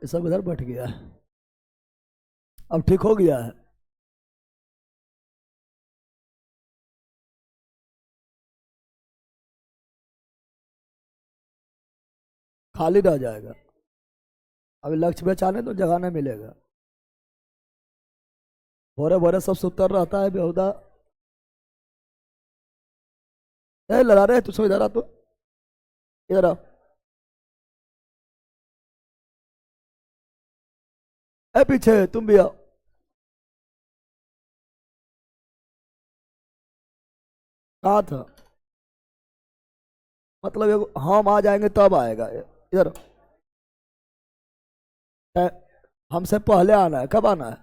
ये सब इधर बैठ गया है। अब ठीक हो गया है। खाली रह जाएगा। अभी लक्ष्य पे चाहने तो जगह नहीं मिलेगा। भोरे भोरे सब सुतर रहता है बेहुदा। ए लड़ा रहे तू सब इधर आ तो। इधर आ। ए पीछे तुम भी आओ। कहाँ था? मतलब हम आ जाएंगे तब आएगा इधर। ए, हमसे पहले आना है, कब आना है?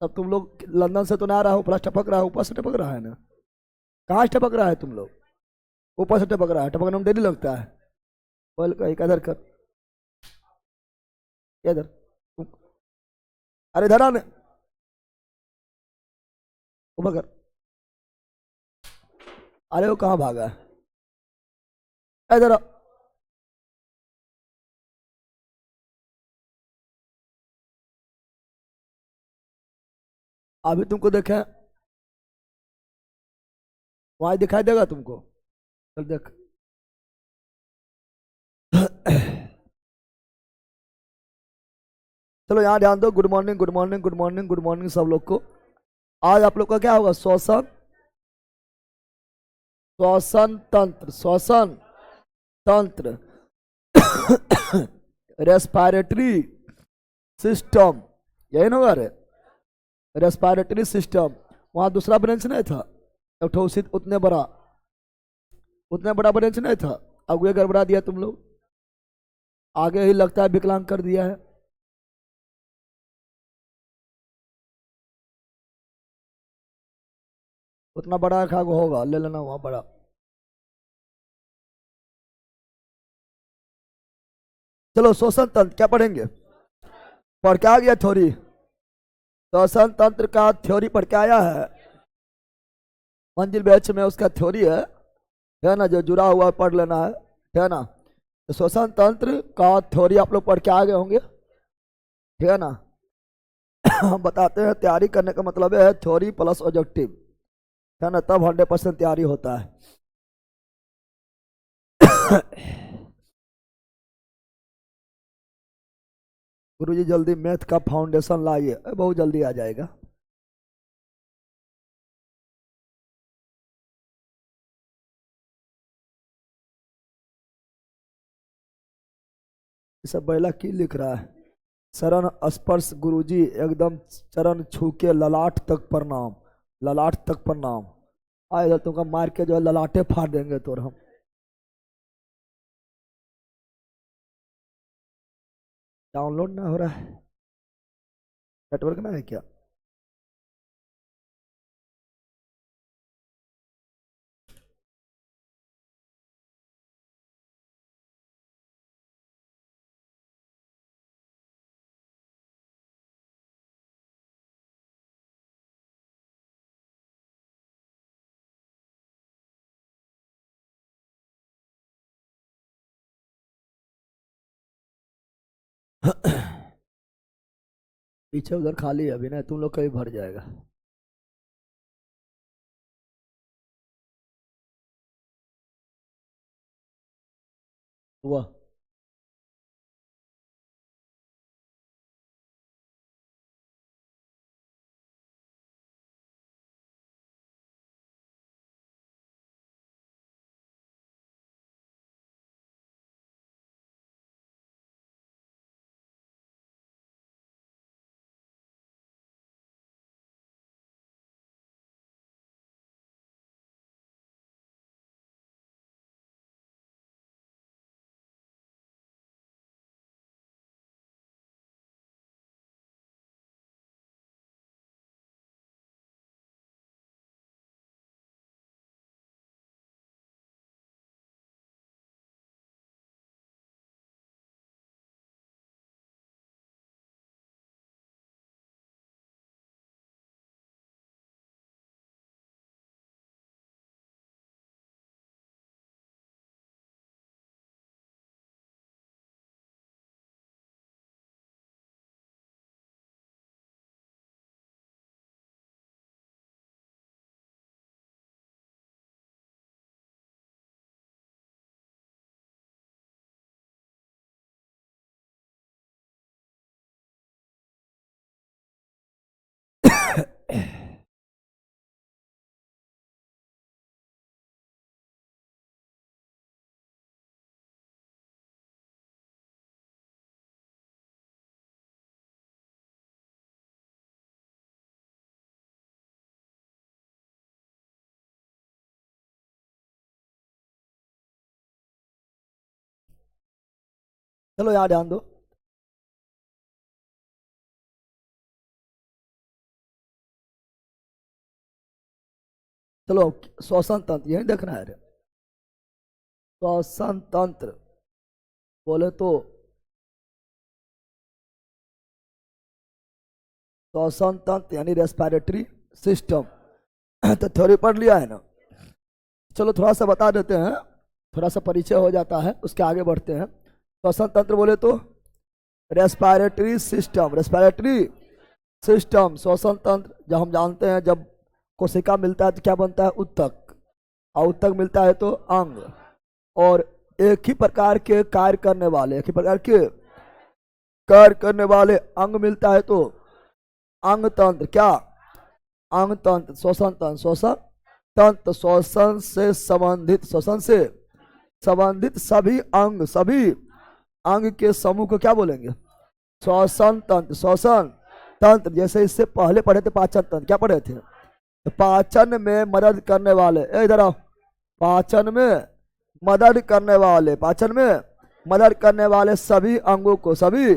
तब तुम लोग लंदन से तो ना आ रहा हो, ऊपर से टपक रहा है, ऊपर से टपक रहा है ना। कहाँ से टपक रहा है तुम लोग? ऊपर से टपक रहा है, टपकने में देरी लगता है। बोल एक इधर कर। इधर। अरे इधर आने। ऊपर कर। अरे वो कहाँ भागा है? इधर आ। अभी तुमको देखे वहां दिखाई देगा तुमको। चल देख। चलो यहाँ ध्यान दो। Good morning good morning good morning good morning सब लोग को। आज आप लोग का क्या होगा? श्वसन श्वसन तंत्र, श्वसन तंत्र, रेस्पिरेटरी सिस्टम। यही ना होगा रे? Respiratory system. वहां दूसरा ब्रांच नहीं था? एक ठो उतने बड़ा ब्रांच नहीं था। अब ये गड़बड़ा दिया तुम लोग। आगे ही लगता है विकलांग कर दिया है। उतना बड़ा खा होगा, ले लेना वहां बड़ा। चलो श्वसन तंत्र क्या पढ़ेंगे? पढ़ के आ गया थ्योरी? श्वसन तंत्र का थ्योरी पढ़ के आया है। मंजिल बैच में उसका थ्योरी है ना? जो जुड़ा हुआ है, पढ़ लेना है ना? तो श्वसन तंत्र का थ्योरी आप लोग पढ़ के आ गए होंगे, ठीक है ना? हम बताते हैं तैयारी करने का मतलब है थ्योरी प्लस ऑब्जेक्टिव, है ना? तब 100% तैयारी होता है। गुरुजी जल्दी मैथ का फाउंडेशन लाइए। बहुत जल्दी आ जाएगा। ये सब बैला की लिख रहा है? शरण स्पर्श गुरुजी एकदम चरण छू के ललाट तक प्रणाम। ललाट तक प्रणाम। आ इधर तुमका मार के जो है ललाटे फाड़ देंगे तो हम। डाउनलोड ना हो रहा है? नेटवर्क ना है क्या? पीछे उधर खाली है अभी ना, तुम लोग कहीं भर जाएगा। हुआ? चलो यहाँ ध्यान दो। चलो श्वसन तंत्र यही देखना है। श्वसन तंत्र बोले तो श्वसन तंत्र यानी रेस्पिरेटरी सिस्टम, तो थ्योरी पढ़ लिया है ना। चलो थोड़ा सा बता देते हैं, थोड़ा सा परिचय हो जाता है, उसके आगे बढ़ते हैं। श्वसन तंत्र बोले तो रेस्पिरेटरी सिस्टम, रेस्पिरेटरी सिस्टम श्वसन तंत्र। जब हम जानते हैं जब कोशिका मिलता है तो क्या बनता है, उत्तक, और उत्तक मिलता है तो अंग, और एक ही प्रकार के कार्य करने वाले, एक ही प्रकार के कार्य करने वाले अंग मिलता है तो अंग तंत्र। क्या अंग तंत्र, श्वसन तंत्र, श्वसन तंत्र श्वसन से संबंधित, श्वसन से संबंधित सभी अंग, सभी अंग के समूह को क्या बोलेंगे, श्वसन तंत्र। श्वसन तंत्र जैसे इससे पहले पढ़े थे पाचन तंत्र, क्या पढ़े थे, तो पाचन में मदद करने वाले, इधर आओ, पाचन में मदद करने वाले, पाचन में मदद करने वाले सभी अंगों को, सभी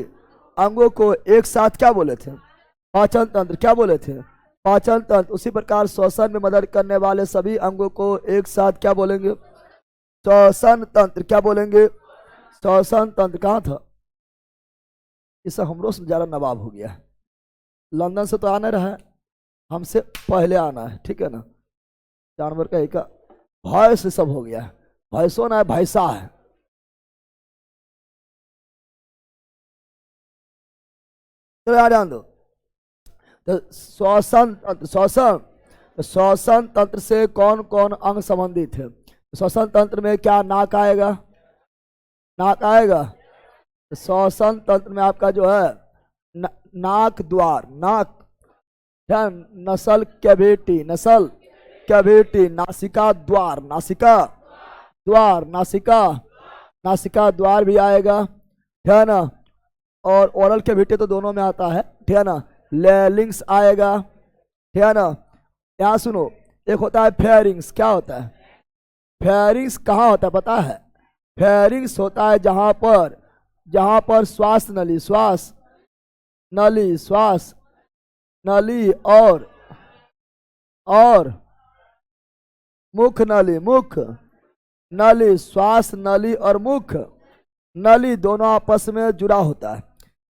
अंगों को एक साथ क्या बोले थे, पाचन तंत्र। क्या बोले थे, पाचन तंत्र। उसी प्रकार श्वसन में मदद करने वाले सभी अंगों को एक साथ क्या बोलेंगे, श्वसन तंत्र। क्या बोलेंगे, श्वसन तंत्र। कहाँ था, इससे हमरो से ज्यादा नवाब हो गया है, लंदन से तो आने रहा है, हमसे पहले आना है, ठीक है ना। जानवर का एक भय से सब हो गया है, भैंसो ना है, भैंसा है। चलो यार ध्यान दो, तो श्वसन तंत्र, श्वसन तंत्र से कौन कौन अंग संबंधित है। श्वसन तंत्र में क्या, नाक आएगा, नाक आएगा। श्वसन तंत्र में आपका जो है नाक द्वार, नाक, नसल कैविटी, नसल कैविटी, नासिका द्वार, नासिका द्वार, नासिका, नासिका द्वार भी आएगा, ठीक है ना। और ओरल कैविटी तो दोनों में आता है, ठीक है ना। लेलिंग्स आएगा, ठीक है ना। यहाँ सुनो, एक होता है फेरिंग्स। क्या होता है फेरिंग्स, कहाँ होता है पता है, फेरिंग्स होता है जहाँ पर श्वास नली, श्वास नली, श्वास नली और मुख नली, मुख नली, श्वास नली और मुख नली दोनों आपस में जुड़ा होता है।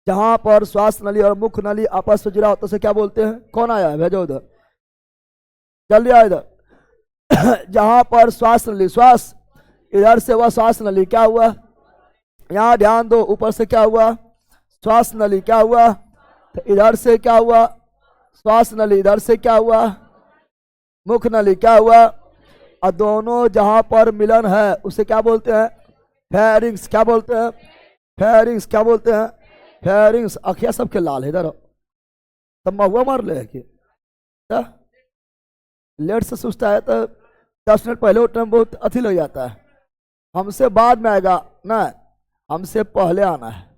जहां पर श्वास नली और मुख नली आपस में जुड़ा होता है उसे क्या बोलते हैं, कौन आया है, भेजो उधर, जल्दी आ इधर। जहां पर श्वास नली, श्वास इधर से हुआ श्वास नली, क्या हुआ, यहाँ ध्यान दो, ऊपर से क्या हुआ, श्वास नली, क्या हुआ, तो इधर से क्या हुआ, श्वास नली, इधर से क्या हुआ, मुख नली, क्या हुआ, और दोनों जहां पर मिलन है उसे क्या बोलते हैं, फेरिंग्स। क्या बोलते हैं, फेरिंग्स। क्या बोलते हैं, फेरिंग्स। अखिया सबके लाल है, इधर तब महुआ मार ले कि लेट से सुस्ता है तो 10 मिनट पहले उठने में बहुत अथी लग जाता है, हमसे बाद में आएगा ना, हमसे पहले आना है।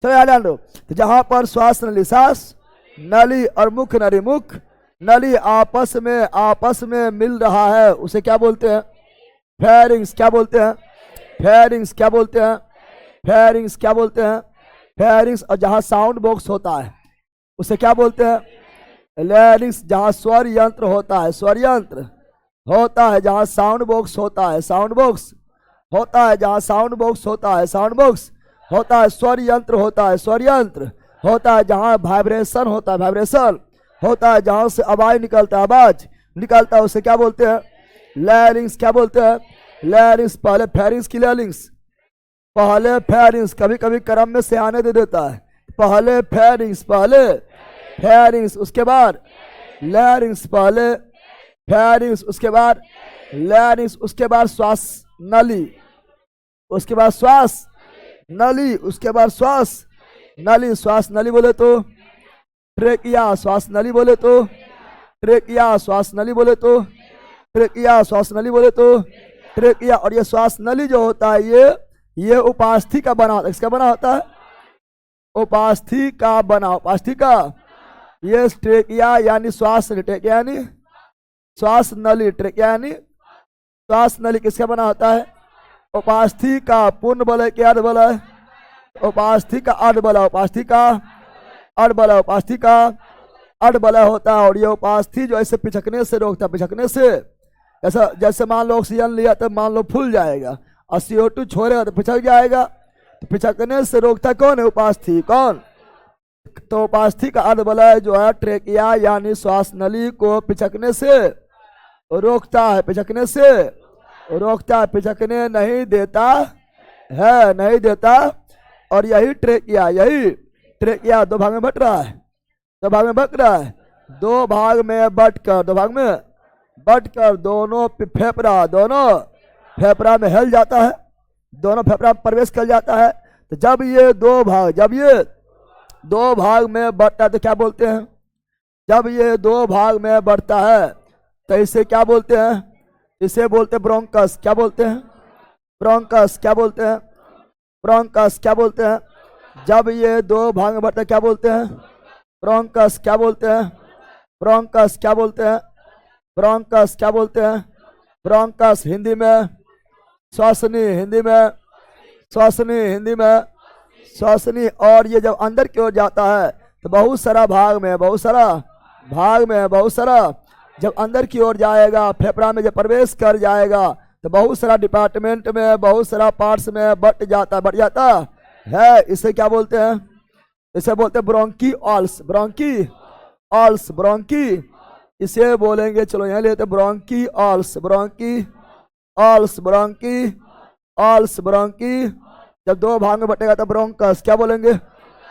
चलो याद लो, तो जहां पर श्वास नली, सांस नली और मुख नली, मुख नली आपस में मिल रहा है उसे क्या बोलते हैं, फेरिंग्स। क्या बोलते हैं, फेरिंग्स। क्या बोलते हैं, फेरिंग्स। क्या बोलते हैं, फेरिंग्स। और जहां साउंड बॉक्स होता है उसे क्या बोलते हैं, लैरिंग्स। जहां स्वर यंत्र होता है, स्वर यंत्र होता है, जहां साउंड बॉक्स होता है, साउंड बॉक्स होता है, जहां साउंड बॉक्स होता है, साउंड बॉक्स होता है, स्वर यंत्र होता है, स्वर यंत्र होता है, जहां वाइब्रेशन होता है, वाइब्रेशन होता है, जहां से आवाज निकलता है, आवाज निकलता है उसे क्या बोलते हैं, लैरिंग्स। क्या बोलते हैं, लैरिंग्स। पहले फेरिंग्स की लैरिंग्स, पहले फेरिंग्स, कभी कभी क्रम में से आने दे देता है, पहले फेरिंग्स, पहले फेरिंग्स, उसके बाद लैरिंग्स, पहले फेरिंग्स, उसके बाद लैरिंग्स, उसके बाद श्वास नली, उसके बाद श्वास नली, उसके बाद श्वास नली। श्वास नली बोले तो ट्रेकिया, श्वास नली बोले तो ट्रेकिया, श्वास नली बोले तो ट्रेकिया, श्वास नली बोले तो ट्रेकिया। और ये श्वास नली जो होता है ये उपास्थि का बना होता है, इसका बना होता है, उपास्थि का बना, उपास्थि का। ये ट्रेकिया यानी श्वास नली, ट्रेकिया यानी श्वास नली, ट्रेकिया यानी श्वास नली किसका बना होता है? उपास्थि का। पूर्ण बल है कि अर्ध बल है? उपास्थि का अर्ध बल है। उपास्थि का अर्ध बल है। उपास्थि का अर्ध बल होता है। और ये उपास्थि जो ऐसे पिचकने से रोकता है। पिचकने से ऐसा, जैसे मान लो ऑक्सीजन लिया तो मान लो फूल जाएगा और CO2 छोड़ेगा तो पिचक जाएगा। तो पिचकने से रोकता कौन है? उपास्थि। कौन? तो उपास्थि का अर्ध बल जो है ट्रेकिया यानी श्वास नली को पिचकने से रोकता है। पिचकने से रोकता है, पिचकने नहीं देता है, नहीं देता। और यही ट्रेकिया दो भाग में बट रहा है। दो भाग में बट रहा है। दो भाग में बटकर, दो भाग में बटकर दोनों फेफड़ा में हिल जाता है। दोनों फेफड़ा में प्रवेश कर जाता है। तो जब ये दो भाग में बढ़ता है तो क्या बोलते हैं? जब ये दो भाग में बढ़ता है तो इसे क्या बोलते हैं? इसे बोलते हैं ब्रोंकस। क्या बोलते हैं? ब्रोंकस। क्या बोलते हैं? ब्रोंकस। क्या बोलते हैं? जब ये दो भाग में बढ़ता है क्या बोलते हैं? ब्रोंकस। क्या बोलते हैं? ब्रोंकस। क्या बोलते हैं? ब्रोंकस। क्या बोलते हैं? ब्रोंकस। हिंदी में श्वासनी, हिंदी में श्वासनी, हिंदी में श्वासनी। और ये जब अंदर की ओर जाता है तो बहुत सारा जब अंदर की ओर जाएगा, फेफड़ा में जब प्रवेश कर जाएगा तो बहुत सारा डिपार्टमेंट में, बहुत सारा पार्ट्स में बढ़ जाता है। इसे क्या बोलते हैं? इसे बोलते हैं ब्रोंकीऑल्स। ब्रोंकी इसे बोलेंगे। चलो यहाँ लेते ब्रोंकीऑल्स। ब्रोंकी जब दो भाग में बटेगा तो ब्रोंकस। क्या बोलेंगे?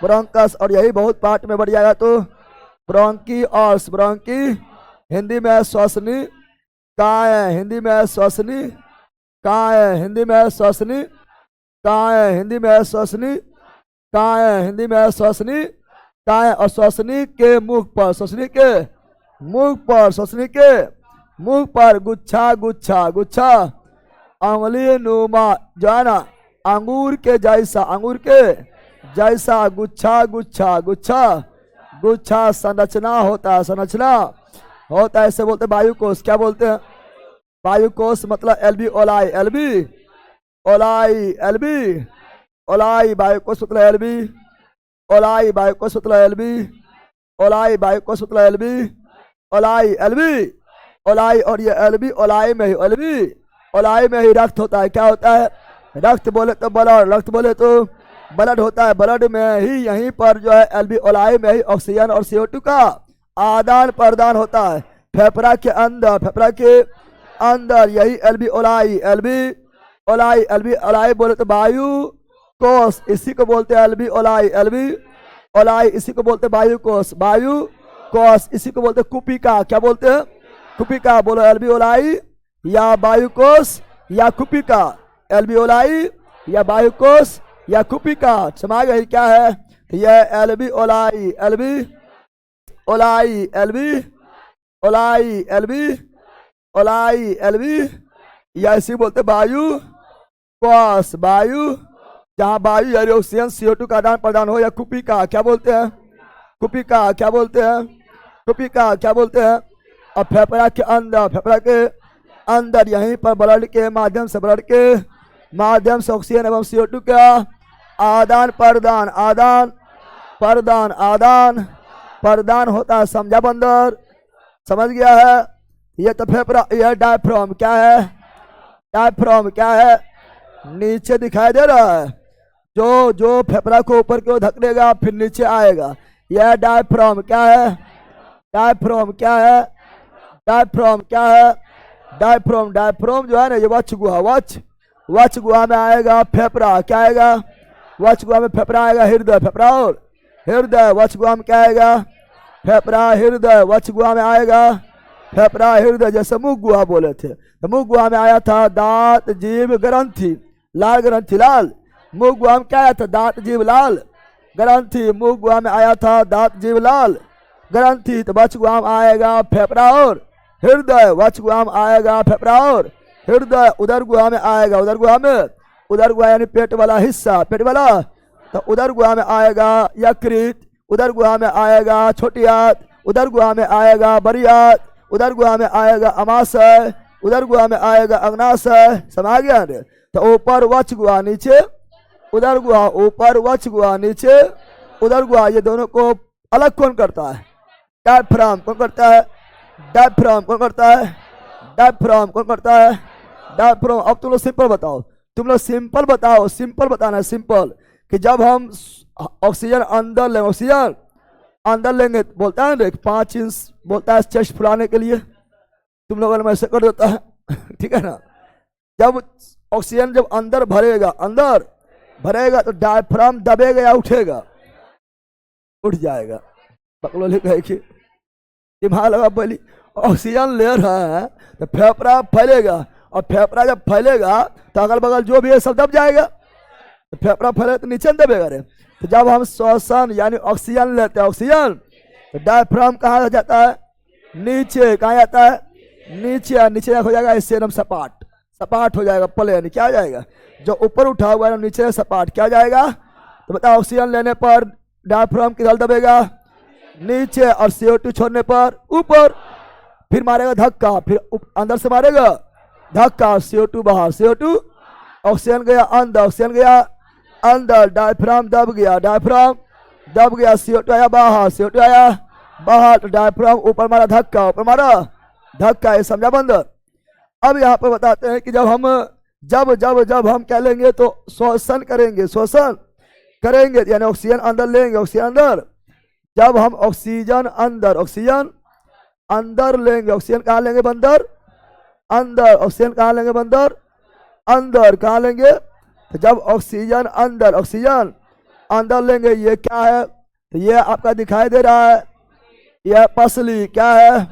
ब्रोंकस। और यही बहुत पार्ट में बढ़ जाएगा तो ब्रोंकीऑल्स। ब्रोंकी हिंदी में श्वसनी। कहाँ है? हिंदी में श्वसनी। कहाँ है? हिंदी में श्वसनी। कहाँ है? हिंदी में श्वसनी। कहाँ है? हिंदी में श्वसनी। कहाँ है? और श्वसनी के मुख पर, श्वसनी के मुख पर गुच्छा अंगुली नुमा जो है ना, अंगूर के जैसा गुच्छा संरचना होता है। इसे बोलते हैं वायुकोश। क्या बोलते हैं? वायुकोश मतलब एलबी ओलाई वायुकोश मतलब ओलाई। और ये एलबी ओलाई में ही रक्त होता है। क्या होता है? रक्त बोले तो ब्लड, रक्त बोले तो ब्लड होता है। ब्लड में ही, यहीं पर जो है एलबी ओलाई में ही ऑक्सीजन और CO2 का आदान प्रदान होता है। फेफड़ा के अंदर यही एलबी ओलाई बोले तो वायु कोश, इसी को बोलते हैं एलबी ओलाई, इसी को बोलते हैं वायु कोश, इसी को बोलते हैं कुपिका। क्या बोलते हैं? कुपिका। बोलो एलबी ओलाई या वायु कोश या कुपिका। एलबी ओलाई या वायु कोश या कुपिका। समझ गई क्या है? यह एलबी ओलाई या इसी बोलते वायु कोश। जहाँ वायु यानी ऑक्सीजन CO2 का आदान प्रदान हो। या कुपिका। क्या बोलते हैं? कुपिका। क्या बोलते हैं? और फेफड़ा के अंदर यहीं पर ब्लड के माध्यम से ऑक्सीजन एवं CO2 का आदान प्रदान होता है। समझा बंदर? समझ गया है? ये तो फेफड़ा। यह डायफ्राम क्या है? नीचे दिखाई दे रहा है। जो फेफड़ा को ऊपर की ओर धकेलेगा फिर नीचे आएगा। यह डायफ्राम क्या है? डायफ्राम जो है ना, ये वक्ष गुहा में आएगा फेफड़ा। क्या आएगा? वक्ष गुहा में फेफड़ा आएगा। हृदय वक्ष गुहा में क्या आएगा? फेफड़ा। हृदय वक्ष गुहा में आएगा फेफड़ा। हृदय जैसे मुख गुहा बोले थे तो मुख गुहा में आया था दांत जीभ ग्रंथि लाल। मुख गुहा में क्या आया था? दांत जीभ लाल ग्रंथि। मुख गुहा में आया था दांत जीभ लाल ग्रंथि। तो वक्ष गुहा में आएगा फेफड़ा और हृदय। वक्ष गुहा में आएगा फेफड़ा और हृदय। उदर गुहा में आएगा, उदर गुहा यानी पेट वाला हिस्सा, पेट वाला। तो उदर गुहा में आएगा यकृत। उदर गुहा में आएगा छोटी आंत। उदर गुहा में आएगा बड़ी आंत। उदर गुहा में आएगा अमाशय। उधर गुहा में आएगा अग्नाशय, समझ गया ने। तो ऊपर वच गुहा, नीचे उधर गुहा, ऊपर वच गुहा, नीचे उधर गुहा। ये दोनों को अलग कौन करता है? डायफ्राम। कौन करता है? डायफ्राम। कौन करता है? डायफ्राम। कौन करता है? डायफ्राम। अब तुम लोग सिंपल बताओ, तुम लोग सिंपल बताओ, सिंपल बताना है, सिंपल कि जब हम ऑक्सीजन अंदर लेंगे, ऑक्सीजन अंदर लेंगे बोलता है ना 5 इंच बोलता है चेस्ट फुलाने के लिए, तुम लोगों ने ऐसे कर देता है ठीक है ना। जब ऑक्सीजन जब अंदर भरेगा, अंदर भरेगा तो डायफ्राम दबेगा या उठेगा? उठ जाएगा। बकलोली कहे कि दिमाग लगा, बोली ऑक्सीजन ले रहे हैं तो फेफड़ा फैलेगा, और फेफड़ा जब फैलेगा तो अगल बगल जो भी है सब दब जाएगा। तो फेफड़ा फैले तो नीचे दबेगा रे। तो जब हम श्वसन यानी ऑक्सीजन लेते हैं, ऑक्सीजन, तो डायफ्राम कहाँ जाता है? नीचे। कहाँ जाता है? नीचे। नीचे हो जाएगा इससे एकदम सपाट, सपाट हो जाएगा, प्लेन। क्या जाएगा? जो ऊपर उठा हुआ है नीचे सपाट, क्या जाएगा? तो बताओ, ऑक्सीजन लेने पर डायफ्राम किधर दबेगा? नीचे, और CO2 छोड़ने पर ऊपर। फिर मारेगा धक्का, फिर अंदर से मारेगा धक्का, CO2 बाहर, CO2 ऑक्सीजन गया अंदर, ऑक्सीजन गया अंदर, डायफ्राम दब गया, डायफ्राम दब गया, CO2 आया बाहर, CO2 आया बाहर, तो डायफ्राम ऊपर मारा धक्का, ऊपर मारा धक्का। ये समझा बंदर? अब यहाँ पर बताते हैं कि जब हम क्या लेंगे तो श्वसन करेंगे, श्वसन करेंगे यानी ऑक्सीजन अंदर लेंगे, ऑक्सीजन अंदर। जब हम ऑक्सीजन अंदर लेंगे, ऑक्सीजन कहाँ लेंगे? बंदर अंदर। ऑक्सीजन कहाँ लेंगे? बंदर अंदर। कहाँ लेंगे? तो जब ऑक्सीजन अंदर लेंगे, ये क्या है? तो ये आपका दिखाई दे रहा है, यह पसली। क्या है?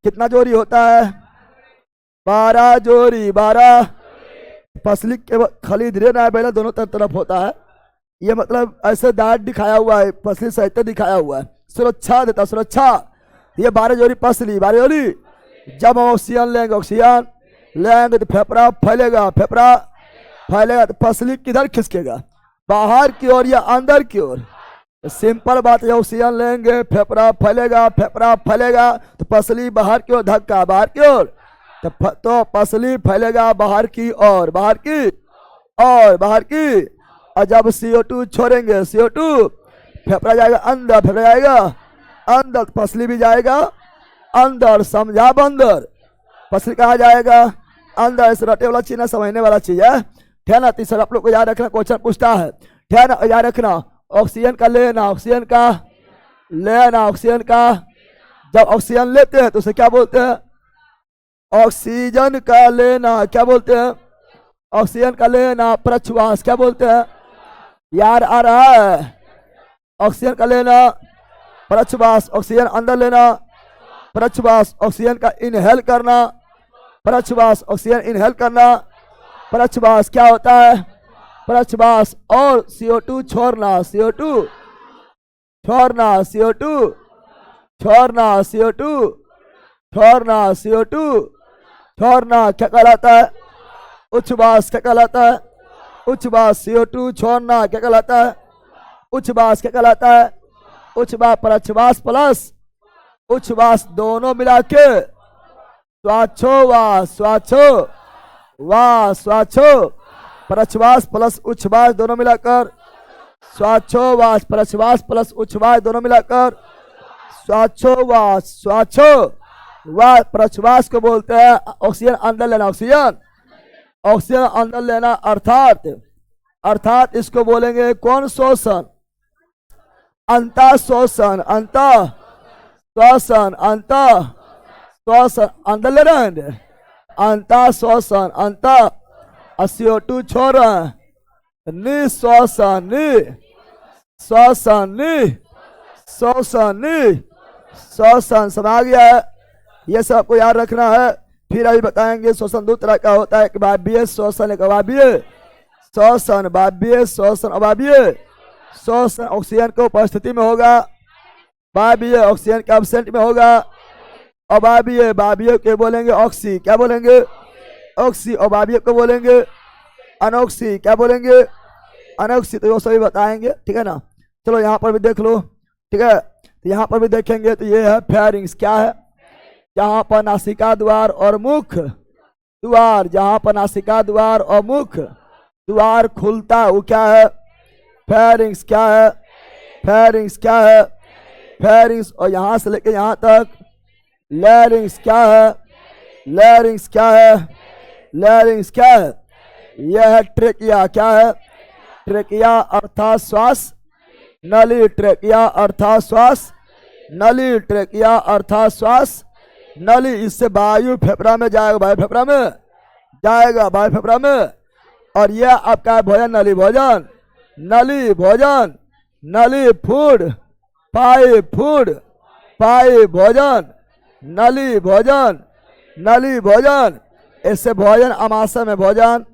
कितना जोड़ी होता है? 12 जोड़ी, 12। पसली के खाली धीरे ना पहले दोनों तरफ होता है। ये मतलब ऐसे दांत दिखाया हुआ है, पसली सहित दिखाया हुआ है, सुरक्षा देता, सुरक्षा। ये 12 जोड़ी पसली, 12 जोड़ी। जब हम ऑक्सीजन लेंगे तो फेफड़ा फैलेगा, फेफड़ा फैलेगा तो पसली किधर खिसकेगा? बाहर की ओर या अंदर की ओर? सिंपल बात है, ऑक्सीजन लेंगे फेफड़ा फैलेगा, फेफड़ा फैलेगा तो पसली बाहर की ओर, धक्का बाहर की ओर, तो पसली फैलेगा बाहर की ओर, बाहर की और बाहर की। और जब CO2 छोड़ेंगे, CO2 फेफड़ा जाएगा अंदर, फेफड़ा जाएगा अंदर, पसली भी जाएगा अंदर। समझा बंदर? पसली कहाँ जाएगा? अंदर। इस रटे वाला चीज ना, समझने वाला चीज है, ठीक है ना। तीसरा आप लोग को याद रखना, क्वेश्चन पूछता है, ठीक है ना, याद रखना। ऑक्सीजन का लेना, ऑक्सीजन का लेना, ऑक्सीजन का जब ऑक्सीजन लेते हैं तो उसे क्या बोलते हैं? ऑक्सीजन का लेना क्या बोलते हैं? ऑक्सीजन का लेना प्रश्वास क्या बोलते हैं? यार आ रहा है? ऑक्सीजन का लेना प्रश्वास, ऑक्सीजन अंदर लेना प्रश्वास, ऑक्सीजन का इनहेल करना प्रश्वास, ऑक्सीजन इनहेल करना प्रश्वास। क्या होता है? प्रश्वास। और CO2 छोड़ना, CO2 छोड़ना, CO2 छोड़ना, CO2 छोड़ना, CO2 छोड़ना क्या कहलाता है? उच्छ्वास। क्या कहलाता है? उच्छ्वास। CO2 छोड़ना क्या कहलाता है? उच्छ्वास। क्या कहलाता है? उच्छ्वास। प्रश्वास प्लस उच्छ्वास दोनों मिला के श्वासोवास, श्वासो प्रश्वास प्लस उच्छ्वास दोनों मिलाकर श्वासोवास, प्रश्वास प्लस उच्छ्वास दोनों मिलाकर श्वासोवास, प्रश्वास को बोलते हैं ऑक्सीजन अंदर लेना, ऑक्सीजन अंदर लेना, अर्थात इसको बोलेंगे कौन? शोषण, अंतः शोषण, अंतः श्वसन, अंतः श्वसन अंदर ले रहे हैं, अंतः श्वसन, अंतः CO2 छोड़ रहे हैं, निश्वासन, श्वसन, श्वसन। समझ गया है? ये सब आपको याद रखना है। फिर अभी बताएंगे श्वसन 2 तरह का होता है, एक बाह्य श्वसन, एक अबाह्य श्वसन। बाह्य श्वसन, अबाह्य श्वसन ऑक्सीजन की उपस्थिति में होगा, बाह्य ऑक्सीजन के एब्सेंट में होगा। अबाह्य के बोलेंगे ऑक्सी, क्या बोलेंगे? ऑक्सी। अबाह्य को बोलेंगे अनोक्सी, क्या बोलेंगे? अनोक्सी। तो वो सभी बताएंगे, ठीक है ना। चलो यहाँ पर भी देख लो, ठीक है। तो यहाँ पर भी देखेंगे तो ये है फेरिंग्स। क्या है? यहाँ पर नासिका द्वार और मुख द्वार, जहां पर नासिका द्वार और मुख द्वार खुलता है वो क्या है? फेरिंग्स। क्या है? फेरिंग्स। क्या है? फेरिंग्स। और यहां से लेके यहां तक लैरिंग्स। क्या है? लैरिंग्स। क्या है? लैरिंग्स। क्या है? यह है ट्रेकिया। क्या है? ट्रेकिया अर्थात श्वास नली। ट्रेकिया अर्थात श्वास नली। ट्रेकिया अर्थात श्वास नली। इससे वायु फेफड़ा में जाएगा, वायु फेफड़ा में जाएगा, वायु फेफड़ा में। और यह आपका है भोजन नली। भोजन नली। भोजन नली। Food pipe. Food pipe. भोजन नली। भोजन नली। भोजन। इससे भोजन अमाशय में भोजन,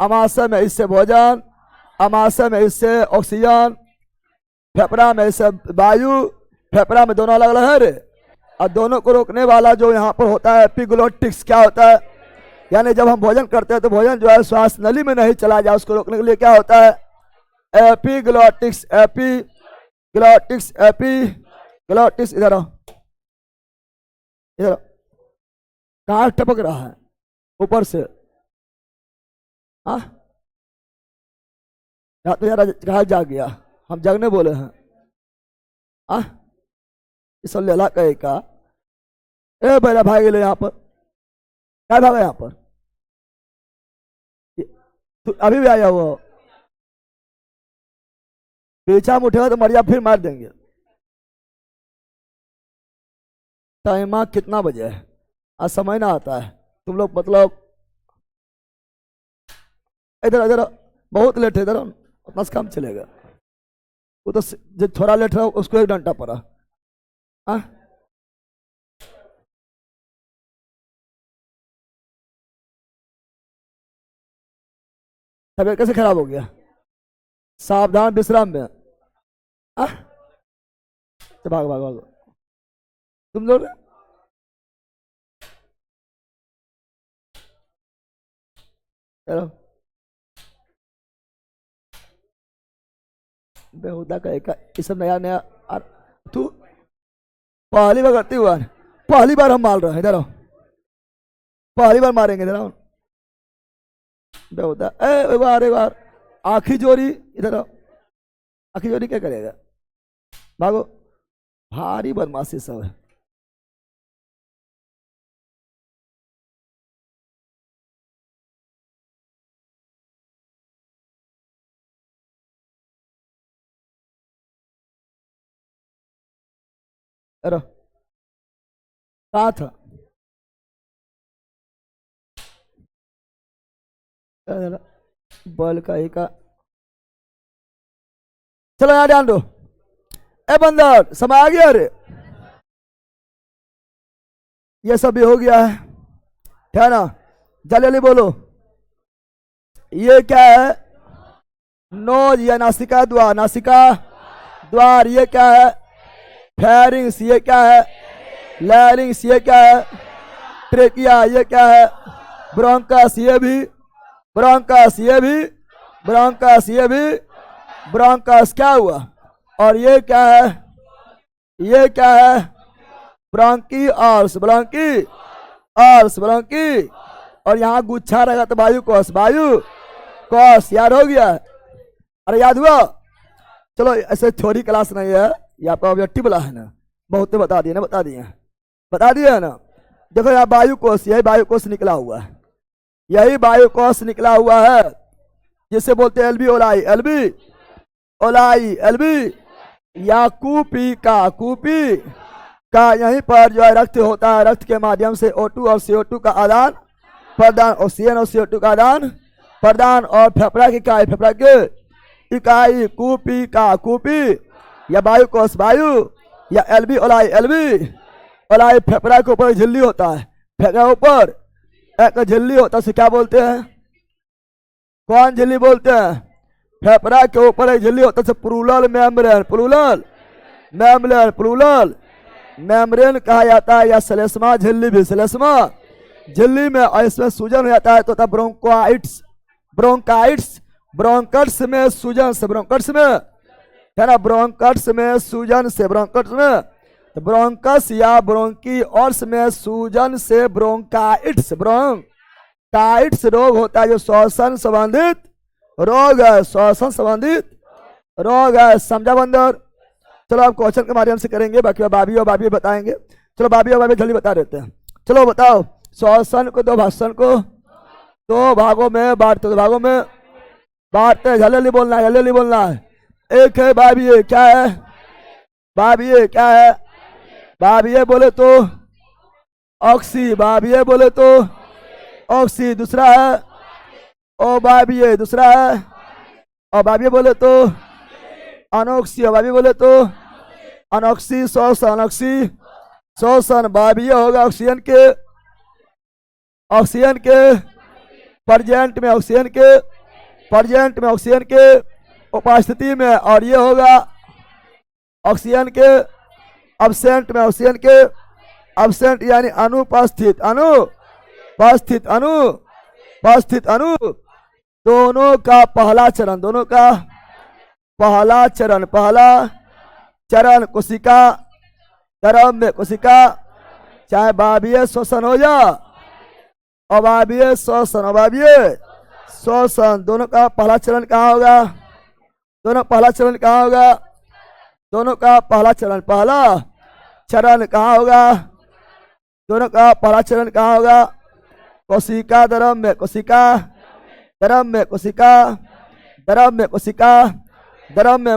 अमाशय में इससे भोजन, अमाशय में इससे ऑक्सीजन, फेफड़ा में इससे वायु। फेफड़ा में दोनों अलग अलग है रे। और दोनों को रोकने वाला जो यहाँ पर होता है एपिग्लोटिक्स। क्या होता है? यानी जब हम भोजन करते हैं तो भोजन जो है श्वास नली में नहीं चला जाए, उसको रोकने के लिए क्या होता है? एपिग्लोटिक्स। एपिग्लोटिक्स। एपिग्लोटिक्स। इधर आओ, इधर आओ। कहाँ टपक रहा है? ऊपर से। हाँ, तो यार कहा जाग गया? हम जगने बोले हैं। हाँ, इस लेला कहे का ए बेटा भाग गए यहाँ पर। क्या भागा यहाँ पर? तू अभी भी आया हुआ पीछा में उठेगा तो मरिया फिर मार देंगे। टाइम कितना बजे है? आज समय ना आता है तुम लोग, मतलब इधर इधर बहुत लेट है, इधर उतना से काम चलेगा। वो तो जो थोड़ा लेट रहा उसको एक डंटा पड़ा। हाँ, तबीयत कैसे खराब हो गया? सावधान विश्राम में। हाँ, भाग भाग भाग तुम लोग। चलो बेहुदा का एक ये सब नया नया। तू पहली बार करती हुआ, पहली बार हम मार रहे हैं। इधर आओ, पहली बार मारेंगे। इधर आओ बेहुदा। एक बार एक बार आखी जोरी। इधर आओ। आखी जोरी क्या करेगा? भागो, भारी बदमाशी सब है। अरे कहाँ था? बल का ही का। चलो यहाँ ध्यान दो। ए बंदर समय आ गया रे। ये सब भी हो गया है ना? जल्दी बोलो। ये क्या है? नोज या नासिका द्वार। नासिका द्वार। ये क्या है? फेरिंग्स। ये क्या है? लैरिंग्स। ये क्या है? ट्रेकिया। ये क्या है? ब्रोंकस। ये भी ब्रोंकस। ये भी ब्रोंकस। ये भी ब्रोंकस। क्या हुआ? और ये क्या है? ये क्या है? Bronchioles. Bronchioles. Bronchi. और यहाँ गुच्छा रहेगा तो वायु कोश। वायु कोश। याद हो गया? अरे याद हुआ? चलो ऐसे थ्योरी क्लास नहीं है, ये आपका ऑब्जेक्टिव वाला है ना। बहुत बता दिए ना, बता दिए बता दिए है ना। देखो यहाँ वायु कोश, यही वायु कोश निकला हुआ है, यही वायु कोश निकला हुआ है जिसे बोलते हैं एलबी ओलाई। एलबी ओलाई। एलबी या कूपी का। कूपी का यहीं पर जो है रक्त होता है, रक्त के माध्यम से O2 और CO2 का आदान प्रदान, ऑक्सीजन और CO2 का आदान प्रदान। और फेफड़ा की इकाई, फेफड़ा की इकाई कूपी का। कूपी या वायु कोश। वायु या एलबी ओलाई। एलबी ओलाई फेफड़ा के ऊपर झिल्ली होता है, फेफड़ा ऊपर एक झिल्ली होता है, उसे क्या बोलते हैं? कौन झिल्ली बोलते हैं? फेफड़ा के ऊपर एक झिल्ली होता है, pleural membrane. Pleural membrane. Pleural membrane कहा जाता है, या श्लेष्मा झिल्ली भी। श्लेष्मा झिल्ली में और इसमें सूजन हो जाता है तो ब्रोंकाइट्स। ब्रोंकाइट्स ब्रोंकट्स में सूजन से, ब्रोंकट्स में है ना, ब्रोंकट्स में सूजन से, ब्रोंकट्स में तो ब्रोंकस या ब्रोंकी और में सूजन से ब्रोंकाइट्स। टाइट्स रोग होता है जो श्वसन संबंधित रोग है, श्वसन संबंधित रोग है। समझा बंदर? चलो आप क्वेश्चन के माध्यम से करेंगे, बाकी बाबी और बाबी बताएंगे। चलो बाबी और बाबी जल्दी बता देते हैं। चलो बताओ, श्वसन को दो भागों में बांटते, जल्दी बोलना है, जल्दी बोलना है। एक है बाबी, क्या है बाबी? क्या है बाबी? बोले तो ऑक्सी, बाबी बोले तो ऑक्सी। दूसरा है ओ बाबी, दूसरा है और बाबी बोले तो अनोक्सी, और बाबी बोले तो अनोक्सी। श्वसन बाबी होगा ऑक्सीजन के प्रेजेंट में, ऑक्सीजन के उपस्थिति में, और ये होगा ऑक्सीजन के अब्सेंट में, अब्सेंट यानी अनुपस्थित अणु। दोनों का पहला चरण कोशिका द्रव में, चाहे बाबीय श्वसन हो या अबाबीय श्वसन, दोनों का पहला चरण कहाँ होगा? पहला चरण कहाँ होगा? कोशिका द्रव में।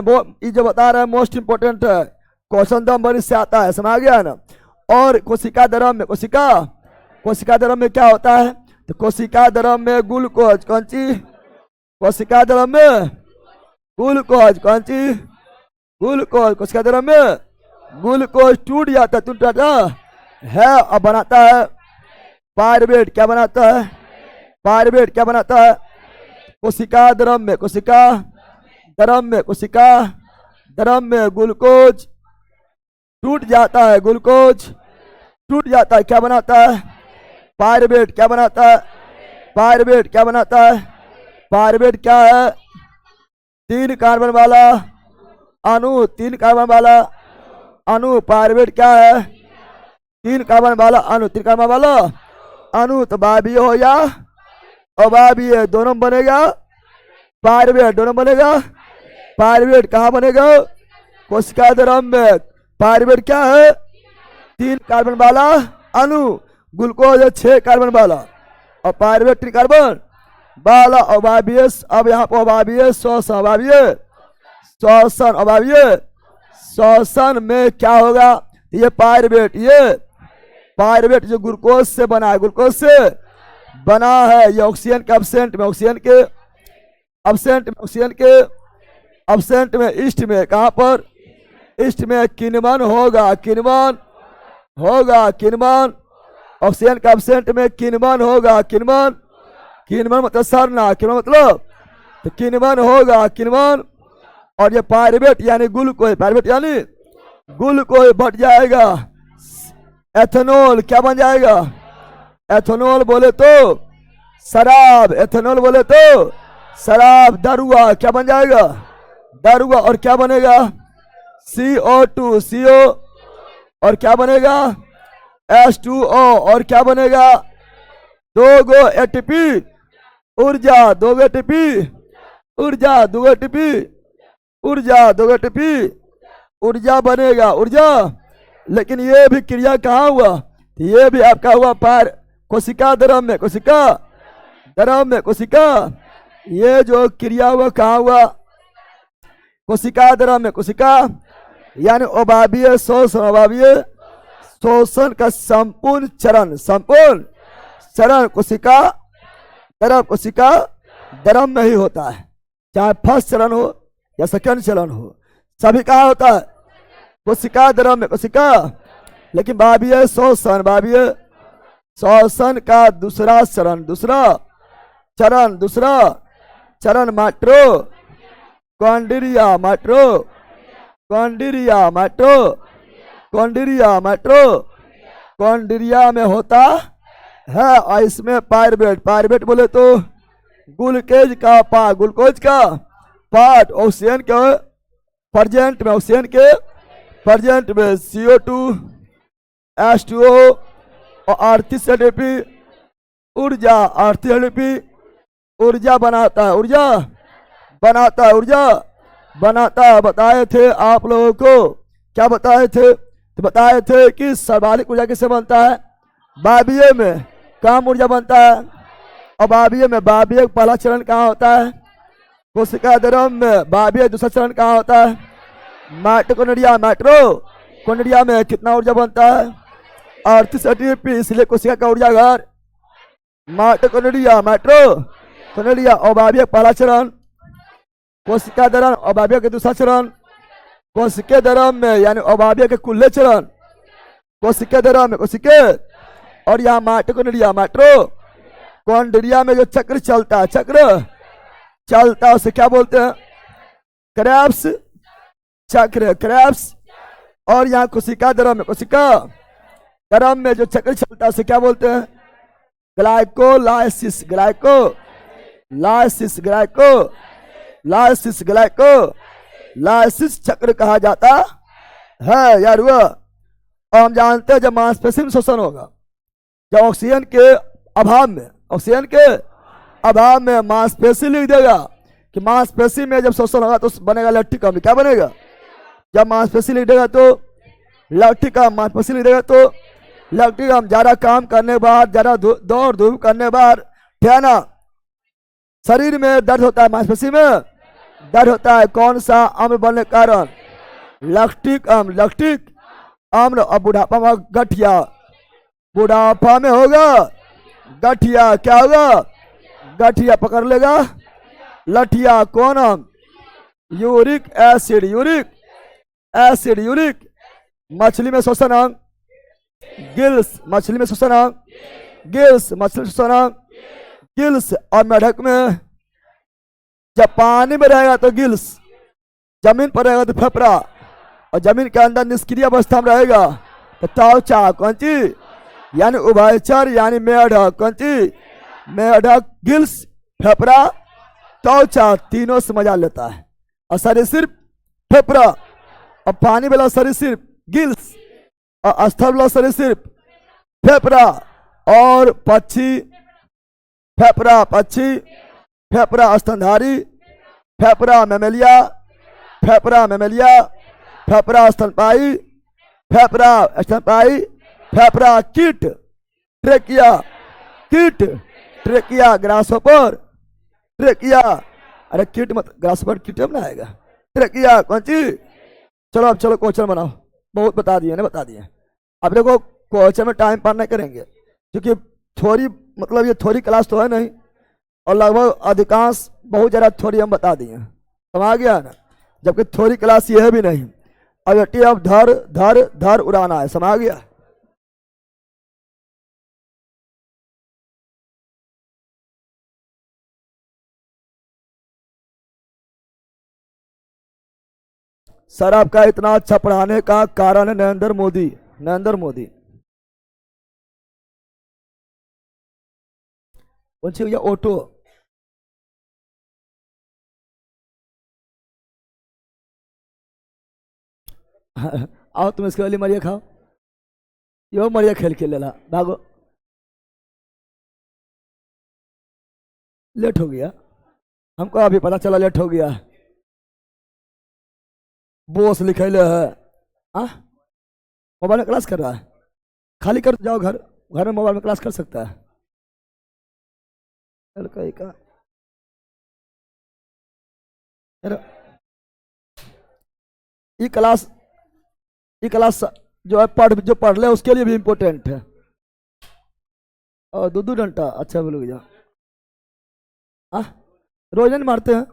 वो ये जो बता रहे हैं मोस्ट इंपोर्टेंट है, क्वेश्चन तो बड़ी से आता है, समझ गया ना। और कोशिका द्रव में, कोशिका द्रव में क्या होता है? तो कोशिका द्रव में ग्लूकोज, कौन सी? कोशिका द्रव में ग्लूकोज, कौन सी? ग्लूकोज। कोशिका द्रव में ग्लूकोज टूट जाता है और बनाता है पायरुवेट। क्या बनाता है? कोशिका द्रव में ग्लूकोज टूट जाता है, क्या बनाता है? पायरुवेट। क्या बनाता है? पायरुवेट क्या है? 3 कार्बन वाला अणु। पायरुवेट क्या है? 3 कार्बन वाला अणु। तो बाबी हो या अबाबी दोनों बनेगा पायरुवेट, पायरुवेट कहाँ बनेगा? कोशिका द्रव में। पायरुवेट क्या है? 3 कार्बन वाला अणु। ग्लूकोज है 6 कार्बन वाला और पायरुवेट 3 कार्बन वाला। अबाबीय, अब यहाँ पर अबाबीय श्वसन में क्या होगा? ये पायरुवेट जो ग्लूकोज से बना है, ये ऑक्सीजन के अब्सेंट में ईस्ट में, कहाँ पर? ईस्ट में किण्वन होगा, ऑक्सीजन के अब्सेंट में किण्वन होगा। किण्वन मतलब सरना, मतलब तो किण्वन होगा। और ये पायरुवेट यानी ग्लूकोज, बट जाएगा एथेनॉल। क्या बन जाएगा? एथेनॉल बोले तो शराब, दारुआ। क्या बन जाएगा? दारुआ। और क्या बनेगा? CO2 और क्या बनेगा? H2O। और क्या बनेगा? 2 गो ATP ऊर्जा, 2 गो ATP ऊर्जा बनेगा, लेकिन ये भी क्रिया कहाँ हुआ? ये भी आपका हुआ कोशिका द्रव में, ये जो क्रिया हुआ कहाँ हुआ? कोशिका द्रव में, यानी अबाबीय श्वसन का संपूर्ण चरण कोशिका द्रव में ही होता है, चाहे फर्स्ट चरण हो या सेकंड चरण हो, सभी कहाँ होता है? कोशिका द्रव में, लेकिन बाबीय श्वसन का दूसरा चरण माइटोकॉन्ड्रिया में होता है। और इसमें पायरुवेट बोले तो ग्लूकोज का पार्ट ऑक्सीजन के प्रेजेंट में CO2 H2O और 38 ATP ऊर्जा, अर्थलिपि ऊर्जा बनाता है, ऊर्जा बनाता है, ऊर्जा बनाता है। बताए थे आप लोगों को, क्या बताए थे? तो बताए थे कि सर्वाधिक ऊर्जा किससे बनता है? वायवीय में। कम ऊर्जा बनता है और वायवीय में। वायवीय पहला चरण कहाँ होता है? कोशिका द्रव्य में। वायवीय दूसरा चरण कहाँ होता है? माइटोकॉन्ड्रिया। माइटोकॉन्ड्रिया में कितना ऊर्जा बनता है? 38 एटीपी। इसलिए कोशिका का ऊर्जा घर माइटोकॉन्ड्रिया, माइटोकॉन्ड्रिया। और वायवीय पहला चरण कोशिका द्रव्य और वायवीय के दूसरा चरण कोशिका द्रव्य में, यानी अवायवीय के कुल्ले चरण कोशिका द्रव्य में, कोशिके। और यहाँ माइटोकॉन्ड्रिया में जो चक्र चलता है, चक्र चलता है, उसे क्या बोलते हैं? क्रेब्स चक्र, क्रेब्स। और यहाँ कोशिका द्रव्य में, कोशिका द्रव्य में जो चक्र चलता है उसे क्या बोलते हैं? ग्लाइकोलाइसिस, ग्लाइकोलाइसिस, ग्लाइकोलाइसिस, ग्लाइकोलाइसिस चक्र कहा जाता है यार। वह और हम जानते हैं जब मांसपेशी में शोषण होगा, जब ऑक्सीजन के अभाव में, ऑक्सीजन के अभाव में मांसपेशी लिख देगा कि मांसपेशी में जब शोषण होगा तो बनेगा लैक्टिक अम्ल। क्या बनेगा? जब मांसपेशी लिख देगा तो लैक्टिक अम्ल, मांसपेशी लिख देगा तो लैक्टिक अम्ल। ज्यादा काम करने के बाद, ज्यादा दौड़ धूप करने के बाद क्या ना शरीर में दर्द होता है, मांसपेशी में दर्द होता है। कौन सा अम्ल बनने के कारण? लैक्टिक अम्ल, लैक्टिक अम्ल। और बुढ़ापा में गठिया, बुढ़ापा में होगा गठिया। क्या होगा? गठिया पकड़ लेगा, लठिया। कौन अम्ल? Uric acid, uric acid, uric. मछली में शोषण अंग गिल्स, मछली में शोषण अंग गिल्स, मछली शोषण अंग गिल्स। और मेढक में जब पानी में रहेगा तो गिल्स, जमीन पर रहेगा तो फेफड़ा, और जमीन के अंदर निष्क्रिय अवस्था में रहेगा तो त्वचा। कौन चीज? यानी उभयचर, यानी मेढक। कौन चीज? मेढक, गिल्स, फेफड़ा, त्वचा, तीनों से मजा लेता है। और शरीर सिर्फ फेफड़ा, और पानी वाला शरीर सिर्फ गिल्स, और स्थल वाला शरीर सिर्फ फेफड़ा। और पक्षी फेफड़ा, पक्षी फेफड़ा स्तनधारी, फेफड़ा मेमेलिया, फेफड़ा मेमेलिया, फेफड़ा स्तनपाई, फेफड़ा स्तनपाई, फेफड़ा कीट, ट्रेकिया, कीट, ट्रेकिया, ग्रासहोपर, ट्रेकिया। अरे कीट मत, ग्रासहोपर कीट में ना आएगा, ट्रेकिया। कौन चीज? चलो अब चलो क्वेश्चन बनाओ। बहुत बता दिए ना, बता दिए। अब देखो क्वेश्चन में टाइम पार नहीं करेंगे क्योंकि थ्योरी, मतलब ये थ्योरी क्लास तो है नहीं, और लगभग अधिकांश बहुत ज़्यादा थ्योरी हम बता दिए, समझ गया ना। जबकि थ्योरी क्लास ये है भी नहीं। अब अब धर धर धर उड़ाना है, समझ गया। सर आपका इतना अच्छा पढ़ाने का कारण है नरेंद्र मोदी, नरेंद्र मोदी। कौन भैया? ऑटो। आओ तुम इसके वाली मरिया खाओ, यो मरिया खेल खेल लेला, भागो। लेट हो गया, हमको अभी पता चला लेट हो गया। बोस लिखैले है। मोबाइल में क्लास कर रहा है, खाली कर जाओ घर, घर में मोबाइल में क्लास कर सकता है। चल कहीं का ये क्लास जो है जो पढ़ ले उसके लिए भी इम्पोर्टेंट है। और दो घंटा अच्छा बोलोगे जा। रोज नहीं मारते हैं,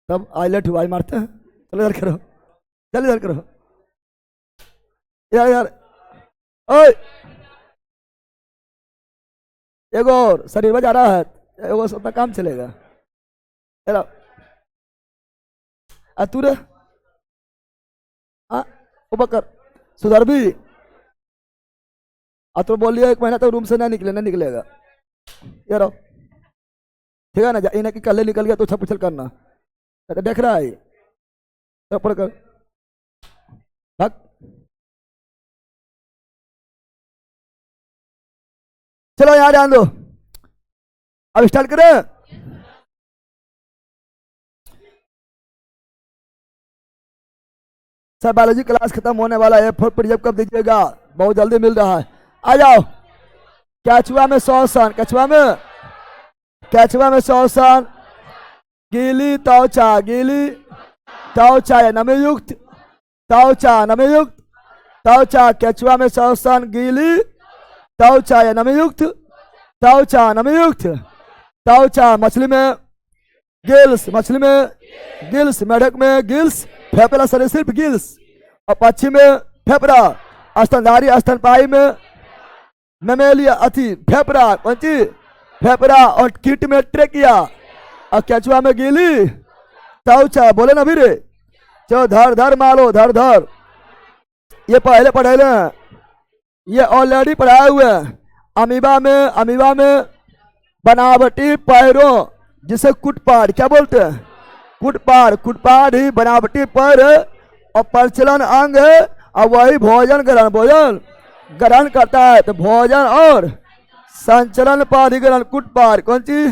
तब आईलेट हुआ मारते हैं। चलो इधर करो, चल इधर करो यार यार। ओए एगो और शरीर में जा रहा है, एगो उतना काम चलेगा। तू रे बकर सुधर भी। तो बोलिए 1 महीना तक रूम से नहीं निकले, नहीं निकलेगा यार। ठीक है ना, इन्हें कि कल निकल गया तो उछल पुछल करना, तो देख रहा है तो पढ़ कर भाग। चलो यहाँ ध्यान दो, अब स्टार्ट करें। सर बायोलॉजी क्लास खत्म होने वाला है, फोर पीडीएफ कब दीजिएगा? बहुत जल्दी मिल रहा है, आ जाओ। कैचुआ में श्वसन, कैचुआ में श्वसन, गीली त्वचा, गीली त्वचा या नमीयुक्त त्वचा, नमीयुक्त त्वचा, केचुआ में श्वसन, गीली त्वचा या नमीयुक्त त्वचा, नमीयुक्त त्वचा। मछली में गिल्स, मछली में गिल्स, मेढक में गिल्स, फेफड़ा सरीसृप गिल्स, और पक्षी में फेफड़ा, स्तनधारी स्तनपाई में मेमेलिया अथी फेफड़ा, कौन सी फेफड़ा, और कीट में ट्रेकिया, और केचुआ में गीली त्वचा। बोले ना भी रे, चलो धर धर मारो, धर धर। ये पहले पढ़े हैं, ये ऑलरेडी पढ़ाए हुए हैं। अमीबा में बनावटी पैरों, जिसे कुटपाड़ क्या बोलते हैं? कुटपाड़ ही बनावटी पैर और प्रचलन अंग है, और वही भोजन ग्रहण करता है। तो भोजन और संचलन प्राधिकरण कुटपाड़, कौन सी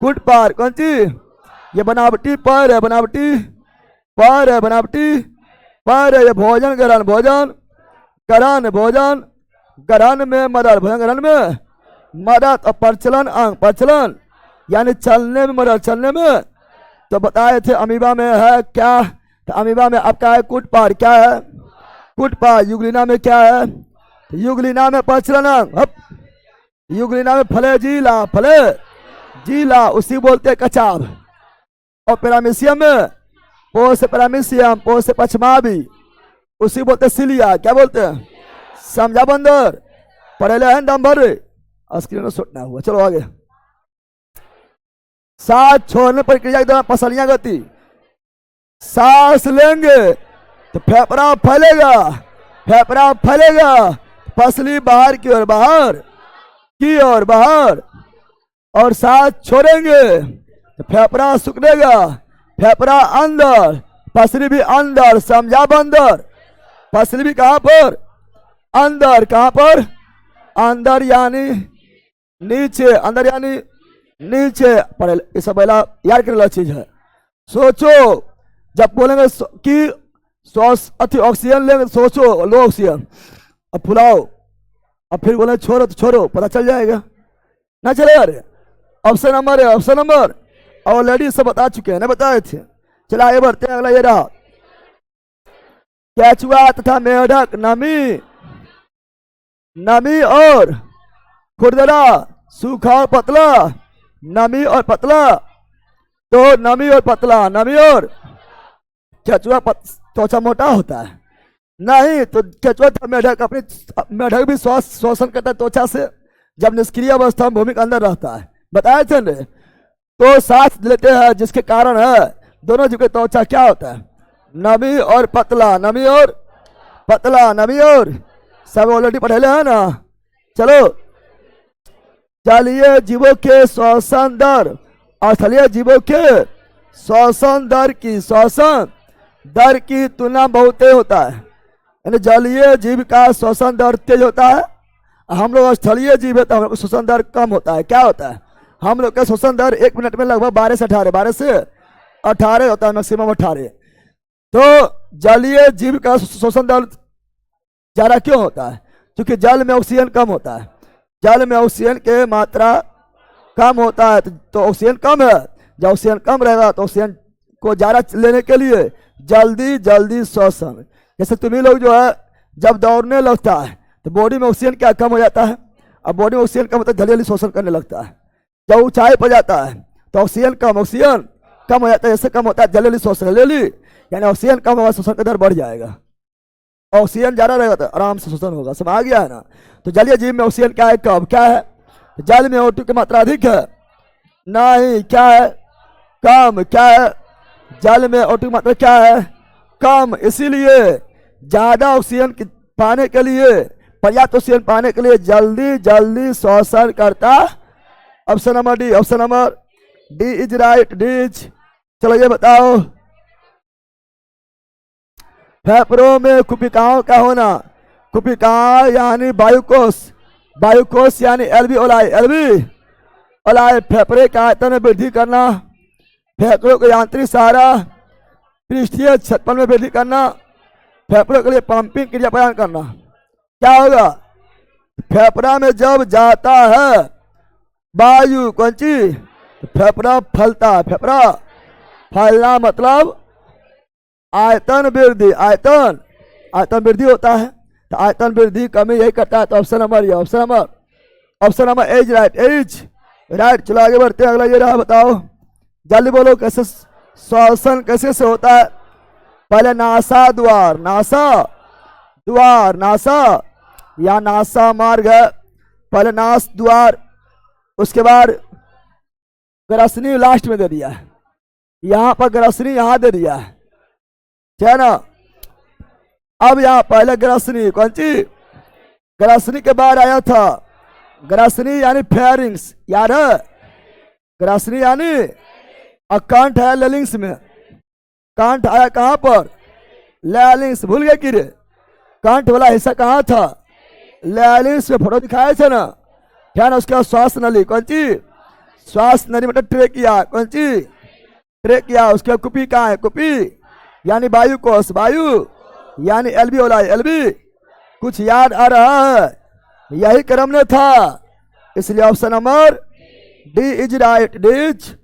कुटपाड़, कौन सी? ये बनावटी पैर है, बनावटी पैर है, बनावटी पैर है। ये भोजन ग्रहण में मदद, भोजन ग्रहण में मदद, और प्रचलन अंग, प्रचलन यानी चलने में मदद, चलने में। तो बताए थे अमीबा में है क्या? तो अमीबा में आपका है कुटपाड़, क्या है? कुटपाड़। युगलिना में क्या है? युगलिना में प्रचलन अंग, युगलिना में फले जीला, उसी बोलते कचाब। और पैरामीशियम में पोष पैरामीशियम, पोष पछमावी, उसी बोलते सिलिया, क्या बोलते हैं? समझा बंदर? पढ़े हैं नंबर स्क्रीन में सुटना हुआ। चलो आगे। सांस छोड़ने प्रक्रिया के दौरान पसलियां गति, सांस लेंगे तो फेफड़ा फैलेगा, पसली बाहर की ओर बाहर, और सांस छोड़ेंगे तो फेफड़ा सुखनेगा, फेफड़ा अंदर, पसली भी अंदर। समझा बंदर? पसली भी कहां पर? अंदर। कहां पर? अंदर यानी नीचे, अंदर यानी नीचे। पढ़े ये सब पहला याद करने वाला चीज है। सोचो जब बोलेंगे कि श्वास अति ऑक्सीजन लेंगे, सोचो लो ऑक्सीजन, अब फुलाओ, अब फिर बोले छोड़ो तो छोड़ो, पता चल जाएगा ना चलेगा रे? ऑप्शन नंबर है, ऑप्शन नंबर ऑलरेडी सब बता चुके हैं ना, बताए थे। चला आगे बढ़ते हैं। अगला ये रहा, केचुआ तथा मेढक नमी और खुरदरा, सूखा और पतला, नमी और पतला। तो नमी और पतला, नमी और केचुआ त्वचा मोटा होता है नहीं, तो केचुआ तथा मेढक भी श्वसन करता है त्वचा से, जब निष्क्रिय अवस्था में भूमि के अंदर रहता है। बताया थे ने? तो सांस लेते हैं जिसके कारण है दोनों जगह त्वचा क्या होता है? नमी और पतला, नमी और पतला, नमी और सब ऑलरेडी पढ़े हैं ना। चलो, जलीय जीवों के श्वसन दर और स्थलीय जीवों के श्वसन दर की तुलना बहुत तेज होता है। यानी जलीय जीव का श्वसन दर तेज होता है, हम लोग स्थलीय जीव है तो हम लोग श्वसन दर कम होता है। क्या होता है? हम लोग का श्वसन दर 1 मिनट में लगभग 12 से 18 होता है, मैक्सिमम 18। तो जलीय जीव का श्वसन दर ज्यादा क्यों होता है? क्योंकि जल में ऑक्सीजन कम होता है, जल में ऑक्सीजन की मात्रा कम होता है, तो ऑक्सीजन कम है। जब ऑक्सीजन कम रहेगा तो ऑक्सीजन को ज्यादा लेने के लिए जल्दी श्वसन। जैसे तुम्ही लोग जो है जब दौड़ने लगता है तो बॉडी में ऑक्सीजन क्या कम हो जाता है, अब बॉडी में ऑक्सीजन कम होता है, जल्दी श्वसन करने लगता है। जब ऊंचाई पर जाता है तो ऑक्सीजन कम हो जाता है, जैसे कम होता है जल्दी श्वसन, यानी ऑक्सीजन कम होगा, श्वसन का दर बढ़ जाएगा। ऑक्सीजन ज्यादा रहेगा तो आराम से श्वसन होगा। समझ आ गया है ना? तो जलीय जीव में ऑक्सीजन क्या है? कम। क्या है? जल में O2 की मात्रा अधिक है नहीं, क्या है? कम। क्या है? जल में O2 की मात्रा क्या है? कम। इसीलिए ज्यादा ऑक्सीजन पाने के लिए, पर्याप्त ऑक्सीजन पाने के लिए जल्दी श्वसन करता। Option number D, option number D is right, D's. चलो ये बताओ, फेफड़ों में कुपिकाओं का होना, कुपिका यानी वायुकोश यानी एल्वियोलाई, अलाय फेफड़े का आयतन में वृद्धि करना, फेफड़ों को यांत्रिक सहारा, पृष्ठीय क्षेत्रफल में वृद्धि करना, फेफड़ों के लिए पंपिंग क्रिया प्रदान करना। क्या होगा? फेफड़ा में जब जाता है वायु कौन चीज, फेफड़ा फैलता है। फेफड़ा फैलना मतलब आयतन वृद्धि, आयतन वृद्धि होता है। तो आयतन वृद्धि कमी यही करता है। तो ऑप्शन नंबर ये, option number A right, A right. चलो आगे बढ़ते हैं, अगला ये रहा, बताओ जल्दी बोलो कैसे श्वसन कैसे से होता है। पहले नासा द्वार, नासा या नासा मार्ग है, पहले नास द्वार, उसके बाद ग्रसनी लास्ट में दे दिया है, यहाँ पर ग्रसनी यहाँ दे दिया है, है ना। अब यहाँ पहले ग्रसनी कौन सी, ग्रसनी के बाद आया था ग्रसनी यानी फेरिंग्स, याद है ग्रसनी यानी, और कंठ है लेलिंग्स में, कंठ आया कहाँ पर, लेलिंग्स, भूल गए कि रे कंठ वाला हिस्सा कहाँ था, लेलिंग्स में, फोटो दिखाए थे ना, क्या ना। उसके बाद श्वास नली कौन सी, श्वास नली मतलब ट्रेकिया कौन सी, ट्रेकिया। उसके बाद कुपी कहाँ है, कुपी यानी वायु कोश, वायु यानी एलबी वाला, एलबी। कुछ याद आ रहा है, यही क्रम में था, इसलिए option number D is right, D's.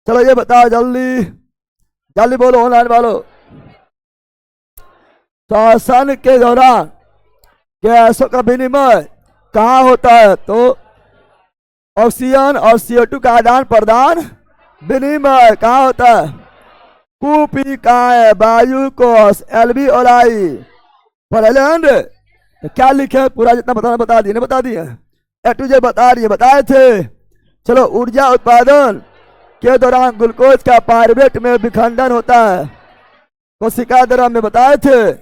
चलो ये बताओ जल्दी जल्दी बोलो ऑनलाइन वालों, श्वसन के दौरान गैसों का विनिमय कहाँ होता है। तो ऑक्सीजन और CO2 का आदान प्रदान विनिमय कहाँ होता है, कुपी कहाँ है, वायु कोश, एलबी ओलाई, पहले तो क्या लिखे पूरा जितना बताना बता दिए, बता दिए ए टू जे बता दिए, बताए थे। चलो ऊर्जा उत्पादन के दौरान ग्लूकोज का पायरुवेट में विखंडन होता है, कोशिका द्रव्य में बताए थे,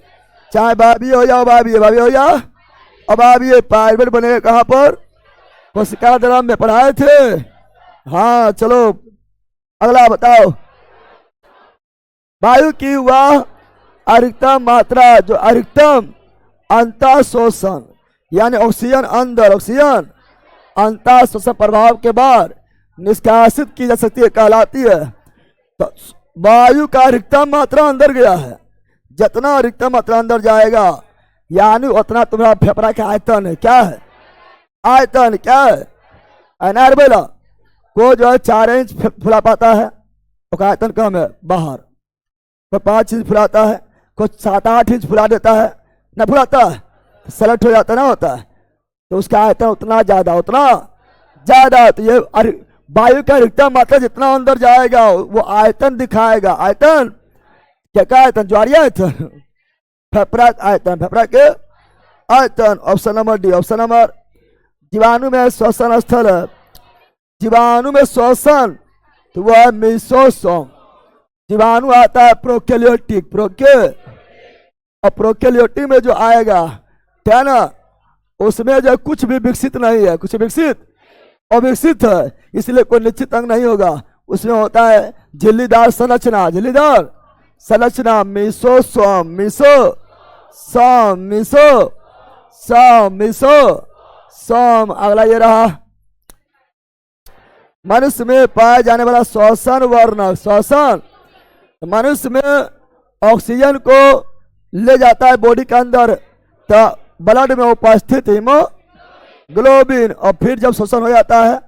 चाहे बाबी हो या अबाबी हो या अबाबी, पायरुवेट बनेगा कहाँ पर, कोशिका द्रव्य में, पढ़ाए थे। हाँ चलो अगला बताओ, वायु की वह अधिकतम मात्रा जो अधिकतम अंतर शोषण यानी ऑक्सीजन अंदर, ऑक्सीजन अंतर शोषण प्रभाव के बाद निष्कासित की जा सकती है, कहलाती है। तो वायु का अधिकतम मात्रा अंदर गया है, जितना अधिकतम मात्रा अंदर जाएगा यानी उतना तुम्हारा फेफड़ा का आयतन है, क्या है, आयतन क्या है, एनारबेला को जो है 4 इंच फुला पाता है, तो आयतन कम है बाहर, कोई 5 इंच फुलाता है, कोई 7-8 इंच फुला देता है, न फुलाता है सेलेक्ट हो जाता ना होता है, तो उसका आयतन उतना ज्यादा। तो ये वायु का अधिकतम मात्रा जितना अंदर जाएगा वो आयतन दिखाएगा, आयतन क्या आयतन, ज्वारीय आयतन, फेफड़ा आयतन, फेफड़ा के आयतन। Option number D, option number. जीवाणु में श्वसन स्थल है, जीवाणु में श्वसन तो वह है मीसोसोम। जीवाणु आता है प्रोकैरियोटिक, और प्रोकैरियोटिक में जो आएगा क्या ना, उसमें जो कुछ भी विकसित नहीं है, कुछ विकसित अविकसित है, इसलिए कोई निश्चित अंग नहीं होगा। उसमें होता है झिल्लीदार संरचना, झिल्लीदार संरचना, मीसोसोम, मीसोसोम। अगला ये रहा, मनुष्य में पाया जाने वाला श्वसन वर्णक, श्वसन मनुष्य में ऑक्सीजन को ले जाता है बॉडी के अंदर, तो ब्लड में उपस्थित हीमोग्लोबिन, और फिर जब श्वसन हो जाता है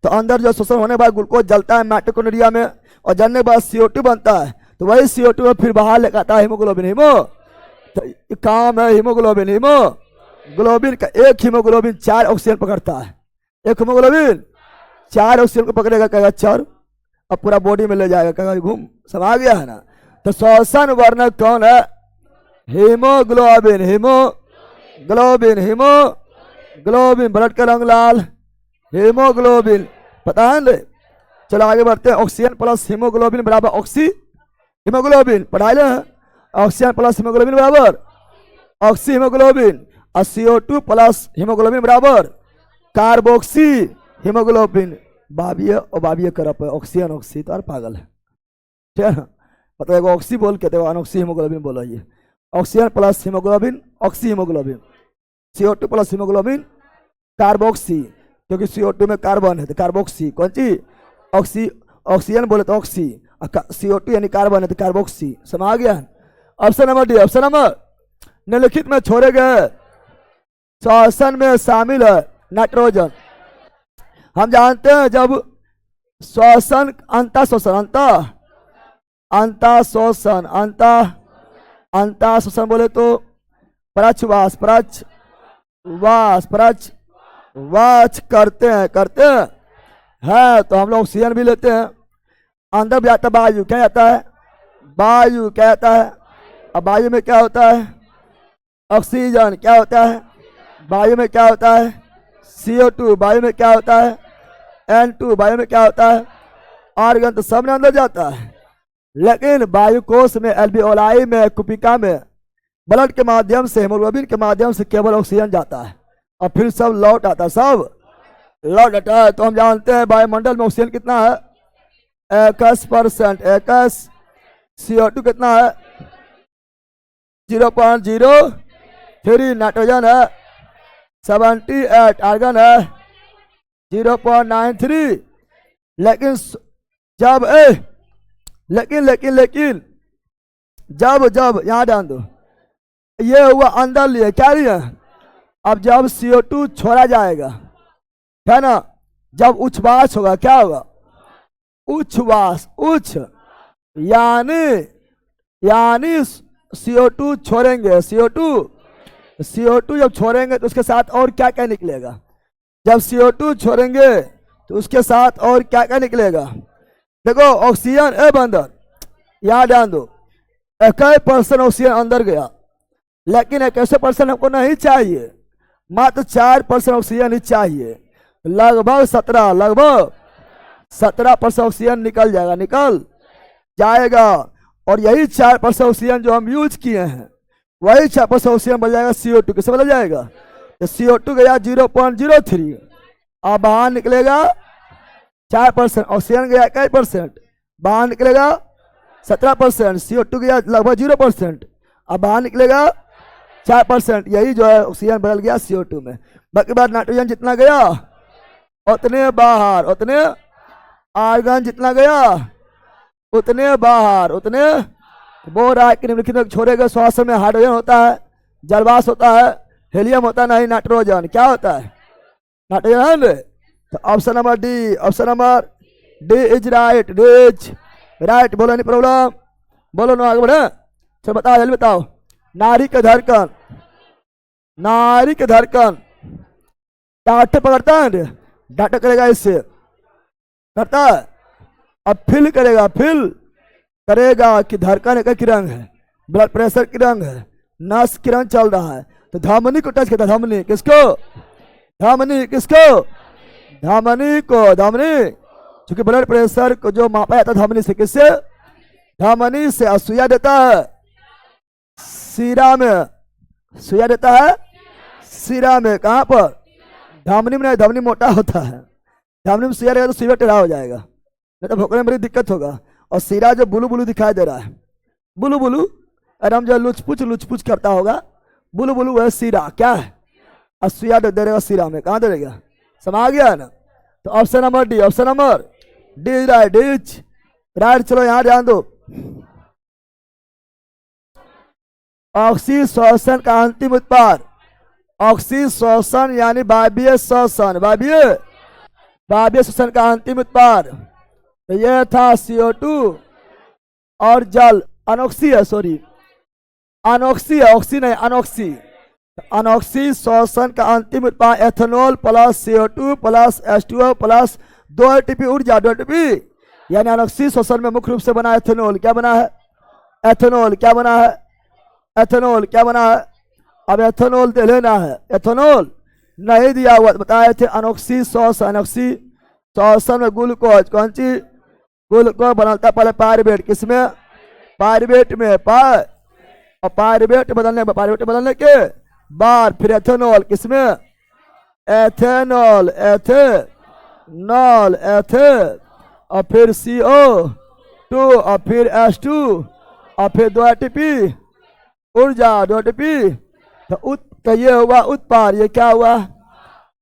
तो अंदर जो श्वसन होने के बाद ग्लूकोज जलता है माइटोकॉन्ड्रिया में, और जलने के बाद CO2 बनता है, तो वही CO2 में फिर बाहर लेकर आता है हीमोग्लोबिन, तो काम है हीमोग्लोबिन का। एक हीमोग्लोबिन 4 ऑक्सीजन पकड़ता है, एक हीमोग्लोबिन 4 ऑक्सीजन को पकड़ेगा, कहेगा चल, अब पूरा बॉडी में ले जाएगा, कहेगा घूम, समा गया है ना। तो श्वसन वर्णक कौन है, हीमोग्लोबिन, ब्लड का रंग लाल, हीमोग्लोबिन, पता है ना। चलो आगे बढ़ते हैं, ऑक्सीजन प्लस हीमोग्लोबिन बराबर हीमोग्लोबिन, पढ़ाई ले, ऑक्सीजन प्लस हीमोग्लोबिन बराबर ऑक्सी हीमोग्लोबिन, और CO2 प्लस हीमोग्लोबिन बराबर कार्बोक्सी हीमोग्लोबिन। बाबिये करप है, ऑक्सीजन ऑक्सी तो पागल है, ठीक है ना। मतलब एगो ऑक्सी बोल के तो अनऑक्सी हीमोग्लोबिन बोला, ये oxygen plus haemoglobin, oxy haemoglobin, CO2 plus haemoglobin, carboxy, क्योंकि CO2 में कार्बन है तो कार्बोक्सी, कौन सी ऑक्सी, ऑक्सीजन बोले तो ऑक्सी, CO2 यानी कार्बन है तो कार्बोक्सी। समझ आ गया। Option number D. Option number निम्नलिखित में छोड़े गए श्वसन में शामिल है नाइट्रोजन। हम जानते हैं जब श्वसन अंतः शोषण अंतः शोषण बोले तो परच्छवास करते हैं तो हम लोग ऑक्सीजन भी लेते हैं, अंदर भी आता वायु, क्या आता है वायु, क्या आता है, अब वायु में क्या होता है ऑक्सीजन, क्या होता है वायु में क्या होता है CO2, वायु में क्या होता है N2, वायु में क्या होता है आर्गन, तो सब ने अंदर जाता है। लेकिन वायु कोश में, एल्वियोलाई में, कुपिका में ब्लड के माध्यम से, हेमोग्लोबिन के माध्यम से केवल ऑक्सीजन जाता है और फिर सब लौट आता है, सब लौट आता है। तो हम जानते हैं वायुमंडल में ऑक्सीजन कितना है 21%, 21, CO2 कितना है 0.03, नाइट्रोजन है 78, आर्गन है 0.93। लेकिन जब लेकिन जब यहां ध्यान दो, ये हुआ अंदर लिए, क्या लिए, अब जब CO2 छोड़ा जाएगा है ना, जब उच्छ्वास होगा, क्या होगा उच्छ्वास, यानी CO2 छोड़ेंगे, CO2 जब छोड़ेंगे तो उसके साथ और क्या क्या निकलेगा, जब CO2 छोड़ेंगे तो उसके साथ और क्या क्या निकलेगा। देखो ऑक्सीजन बंदर, यहाँ ध्यान दो, 21% ऑक्सीजन अंदर गया, लेकिन 21% हमको नहीं चाहिए, मात्र 4% ऑक्सीजन ही चाहिए, लगभग 17% ऑक्सीजन निकल जाएगा और यही 4% ऑक्सीजन जो हम यूज किए हैं वही 4% ऑक्सीजन बन जाएगा CO2, किससे बदल जाएगा, तो CO2 गया 0.03, अब बाहर निकलेगा 4%, ऑक्सीजन गया 21%, बाहर निकलेगा 17%, CO2 गया लगभग 0%, अब बाहर निकलेगा 4%, यही जो है ऑक्सीजन बदल गया CO2 में। बाकी बात नाइट्रोजन जितना गया उतने बाहर, उतने आर्गन जितना गया उतने बाहर, उतने बोल रहा है कि निम्नलिखित में छोड़े गए श्वसन में हाइड्रोजन होता है, जलवाष्प होता है, हीलियम होता नहीं, नाइट्रोजन क्या होता है नाइट्रोजन। तो option number D, option number D is right, D is right. बोलो नहीं प्रॉब्लम, बोलो नो, आगे बढ़े, चलो बताओ जल्दी बताओ। नारी के धड़कन डांटे पकड़ता है, डांटे करेगा इससे, करता है, अब फील करेगा कि धड़कन एक रंग है, ब्लड प्रेशर की रंग है, नस की रंग चल रहा है, तो धमनी को टच करता है, धमनी को, धमनी क्योंकि ब्लड प्रेशर को जो मापा जाता है धमनी से, किससे, धमनी से, और सुइया देता है सीरा में, सुइया देता है सीरा में, कहां पर, धमनी में नहीं, धमनी मोटा होता है, धमनी में सुइया रहेगा तो सुइया टेढ़ा हो जाएगा, नहीं तो भोंकने में बड़ी दिक्कत होगा। और सीरा जो बुलू दिखाई दे रहा है, बुलू एकदम जो लुचपुच करता होगा, बुलू वह सीरा क्या है, और सुइया दे देगा सीरा में, कहां दे देगा, समझ गया है ना। तो option number D, option number D right. चलो यहां ध्यान दो, ऑक्सीश्वसन का अंतिम उत्पाद, ऑक्सीश्वसन यानी वायवीय श्वसन, वायवीय श्वसन का अंतिम उत्पाद, तो यह था CO2 और जल, अनोक्सी है, सॉरी अनोक्सी है, ऑक्सी नहीं अनोक्सी, अनोक्सी श्वसन का अंतिम उत्पाद ethanol plus CO2 plus H2O plus 2 ATP ऊर्जा, 2 ATP, यानी अनोक्सी श्वसन में मुख्य रूप से बना एथेनॉल, क्या बना है एथेनॉल, क्या बना है एथेनॉल, क्या बना है, अब एथेनॉल दे लेना है, एथेनॉल नहीं दिया हुआ बताए थे, अनोक्सी श्वसन में ग्लूकोज, कौन सी ग्लूकोज बनता पहले पायरुवेट, किसमें पायरुवेट में, और पायरुवेट बदलने के बाद फिर एथेनॉल, किसमें एथेनॉल, और फिर CO2 और फिर H2 और फिर 2 ATP ऊर्जा, 2 ATP, तो ये हुआ उत्पाद, ये क्या हुआ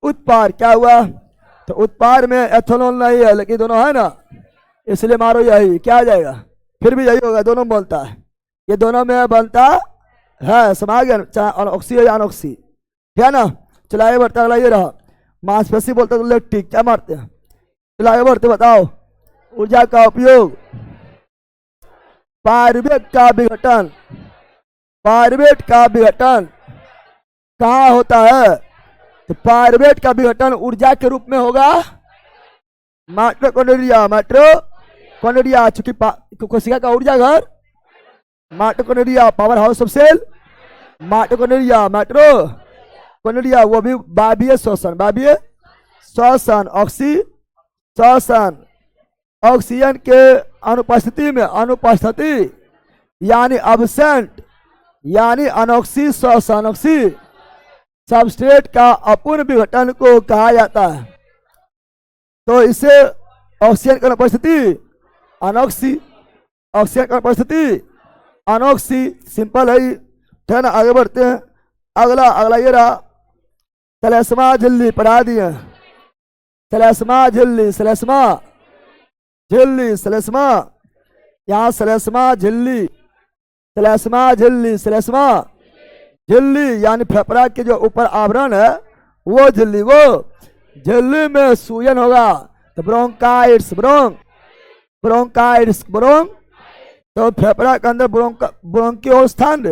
उत्पाद, क्या हुआ तो उत्पाद में एथेनॉल नहीं है, लेकिन दोनों है ना, इसलिए मारो यही, क्या आ जाएगा, फिर भी यही होगा, दोनों में बोलता है, ये दोनों में बनता है, समा गया, चाहे ऑक्सी हो या अनऑक्सी, ठीक है ना। चलो आगे बढ़ते, अगला ये रहा, मांसपेशी बोलते तो इलेक्ट्रिक, क्या मारते हैं। चलो आगे बढ़ते, बताओ ऊर्जा का उपयोग, पाइरुवेट का विघटन, पाइरुवेट का विघटन कहाँ होता है, तो पाइरुवेट का विघटन ऊर्जा के रूप में होगा माइटोकॉन्ड्रिया, माइटोकॉन्ड्रिया, चूंकि कोशिका का ऊर्जा घर mitochondria, powerhouse of cell mitochondria, mitochondria, वो भी बाह्य श्वसन, बाह्य श्वसन, श्वसन, ऑक्सीजन के अनुपस्थिति में, अनुपस्थिति यानी अब्सेंट, यानी अनॉक्सी श्वसन, अनॉक्सी सबस्ट्रेट का अपूर्ण विघटन को कहा जाता है। तो इसे ऑक्सीजन की अनुपस्थिति अनॉक्सी, ऑक्सीजन की अनुपस्थिति अनॉक्सी, सिंपल है, ठीक है ना। आगे बढ़ते हैं, अगला ये रहा, थैलेस्मा झिल्ली, पढ़ा दिए, थैलेस्मा झिल्ली, थैलेस्मा झिल्ली, थैलेस्मा, यहाँ थैलेस्मा झिल्ली, थैलेस्मा झिल्ली, थैलेस्मा झिल्ली यानी फेफड़ा के जो ऊपर आवरण है वो झिल्ली, वो झिल्ली में सूजन होगा तो ब्रोंकाइट्स, ब्रोंकाइट्स, तो फेफड़ा के अंदर ब्रोंकियोल्स स्थान,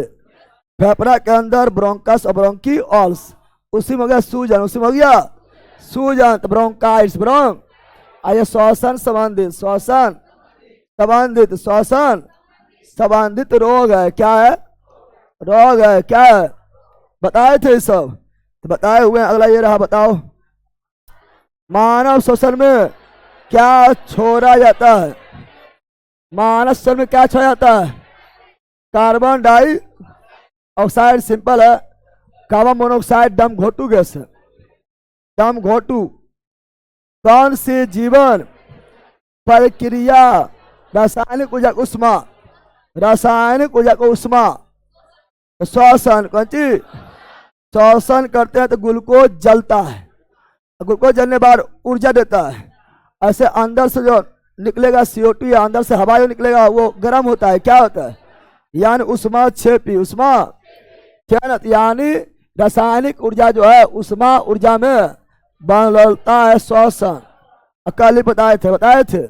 फेफड़ा के अंदर ब्रोंकस और ब्रोंकियोल्स, उसी में हो गया सूजन, उसी में हो गया सूजन, तो ब्रोंकाइट्स, आइए श्वसन संबंधित, श्वसन संबंधित, श्वसन संबंधित रोग है, क्या है, रोग है, क्या है, बताए थे सब, तो बताए हुए। अगला ये रहा, बताओ मानव श्वसन में क्या छोड़ा जाता है, मानव श्वसन में क्या छोड़ा जाता है, कार्बन डाई ऑक्साइड, सिंपल है, कार्बन मोनोऑक्साइड दम घोटू गैस है, दम घोटू, कौन सी जीवन प्रक्रिया, रासायनिक ऊर्जा को उष्मा, रासायनिक ऊर्जा को उष्मा, श्वसन, कौन चीज श्वसन करते हैं तो ग्लूकोज जलता है, ग्लूकोज जलने बाद ऊर्जा देता है, ऐसे अंदर से जो निकलेगा CO2 या अंदर से हवा जो निकलेगा वो गर्म होता है, क्या होता है, यानी उष्मा क्षेपी, उष्मा, क्या ना, यानी रासायनिक ऊर्जा जो है उष्मा ऊर्जा में बदलता है श्वसन, कल ही बताए थे,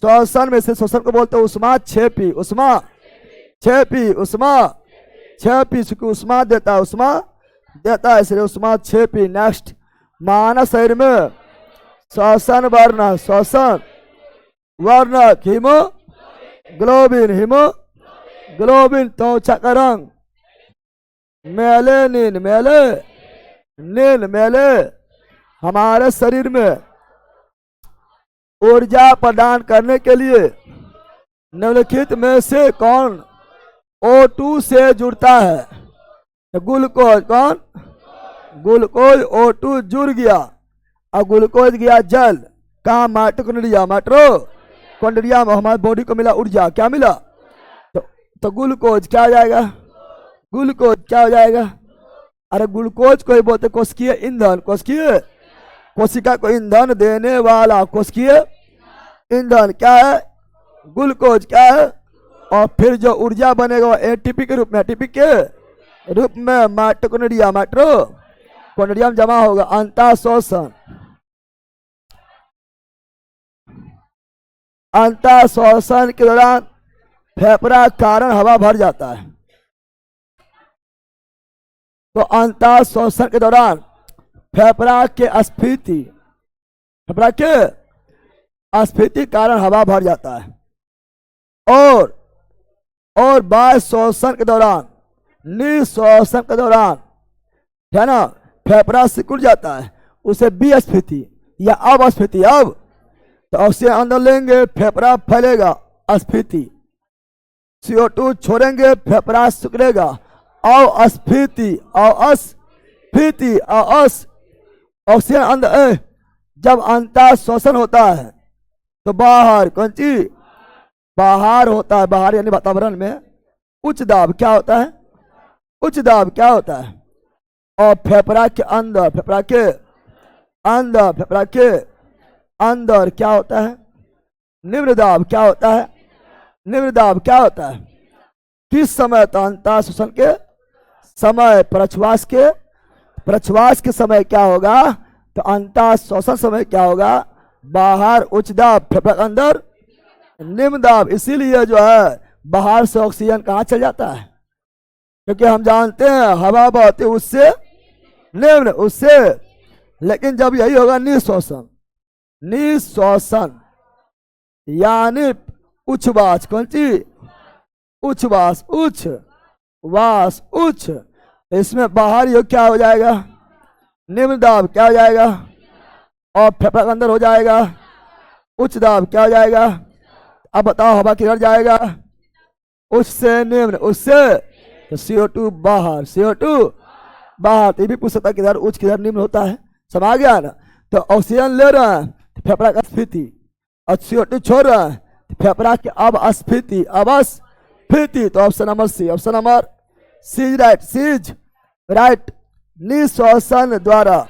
श्वसन में से श्वसन को बोलते हैं उष्मा क्षेपी, उष्मा क्षेपी, उष्मा क्षेपी, चूंकि उष्मा देता है, उष्मा देता है इसलिए उष्मा क्षेपी। नेक्स्ट, मानव शरीर में श्वसन वर्ण, श्वसन वर्णक हीमोग्लोबिन, हीमोग्लोबिन, त्वचा का रंग मेलेनिन, मेले, हमारे शरीर में ऊर्जा प्रदान करने के लिए निम्नलिखित में से कौन O2 से जुड़ता है, तो ग्लूकोज, कौन, ग्लूकोज O2 जुड़ गया और ग्लूकोज गया जल, कहाँ, माइटोकॉन्ड्रिया, माइटोकॉन्ड्रिया में हमारे बॉडी को मिला ऊर्जा, क्या मिला, तो ग्लूकोज क्या हो जाएगा, ग्लूकोज क्या हो जाएगा, अरे ग्लूकोज को ही बोलते कोशिकीय ईंधन, कोशिकीय, कोशिका को ईंधन देने वाला कोशिकीय ईंधन क्या है, ग्लूकोज क्या है, और फिर जो ऊर्जा बनेगा वो एटीपी के रूप में, एटीपी के रूप में माइटोकॉन्ड्रिया, माइटोकॉन्ड्रिया में जमा होगा। अंतःश्वसन, अंतःश्वसन के दौरान फेफड़ा कारण हवा भर जाता है, तो अंतःश्वसन के दौरान फेफड़ा के अस्फीति, फेफड़ा के अस्फीति कारण हवा भर जाता है, और बाह्य श्वसन के दौरान, निश्वसन के दौरान, है ना, फेफड़ा सिकुड़ जाता है, उसे विस्फीति या अवस्फीति, अब तो ऑक्सीजन अंदर लेंगे फेफड़ा फैलेगा, अस्फीति, CO2 छोड़ेंगे फेफड़ा सिकुड़ेगा, अस्फीति, अस्फीति, ऑक्सीजन अंदर, जब अंतःश्वसन होता है तो बाहर, कौन चीज, बाहर होता है, बाहर यानी वातावरण में उच्च दाब क्या होता है, उच्च दाब क्या होता है, और फेफड़ा के अंदर, फेफड़ा के अंदर, फेफड़ा के अंदर क्या होता है? निम्न दाब। क्या होता है? निम्न दाब। क्या होता है? किस समय? तो अंतः शोषण के समय। प्रश्वास के, प्रश्वास के समय क्या होगा? तो अंतः शोषण समय क्या होगा? बाहर उच्च दाब, फेफड़े के अंदर निम्न दाब। इसीलिए जो है बाहर से ऑक्सीजन कहाँ चल जाता है? क्योंकि हम जानते हैं हवा बहती उससे निम्न, उससे। लेकिन जब यही होगा निःश्वासन, निःश्वासन यानी उच्छ्वास। कौन चीज? उच्छ्वास, उच्च वास, उच्च। इसमें बाहर ये क्या हो जाएगा? निम्न दाब। क्या हो जाएगा? और फेफड़े के अंदर हो जाएगा उच्च दाब। क्या हो जाएगा? अब बताओ हवा किधर जाएगा? उच्च से निम्न, उससे तो CO2 बाहर, CO2 बाहर। तो ये भी पूछ सकता है किधर उच्च किधर निम्न होता है। समझ गया ना? तो ऑक्सीजन ले रहे हैं तो फेफड़ा की स्फीति, और CO2 छोड़ रहे हैं तो फेफड़ा की अस्फीति, अस्फीति। तो option number C, option number C right, C's right. निःश्वासन द्वारा,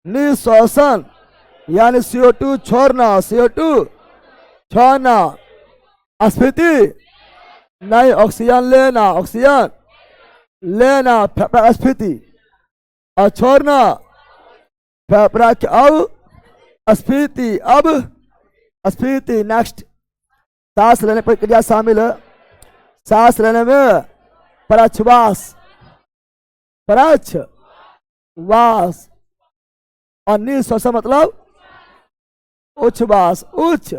निःश्वासन यानी CO2 छोड़ना, CO2 छोड़ना। अस्फीति नहीं, ऑक्सीजन लेना, ऑक्सीजन लेना, फेफड़ा स्फीति। और छोड़ना फेफड़ा की अस्फीति, अब अस्फीति। नेक्स्ट, सांस लेने पर क्रिया शामिल है। सांस लेने में प्रश्वास, प्रश्वास, और निःश्वासन मतलब उच्छ्वास, उच्च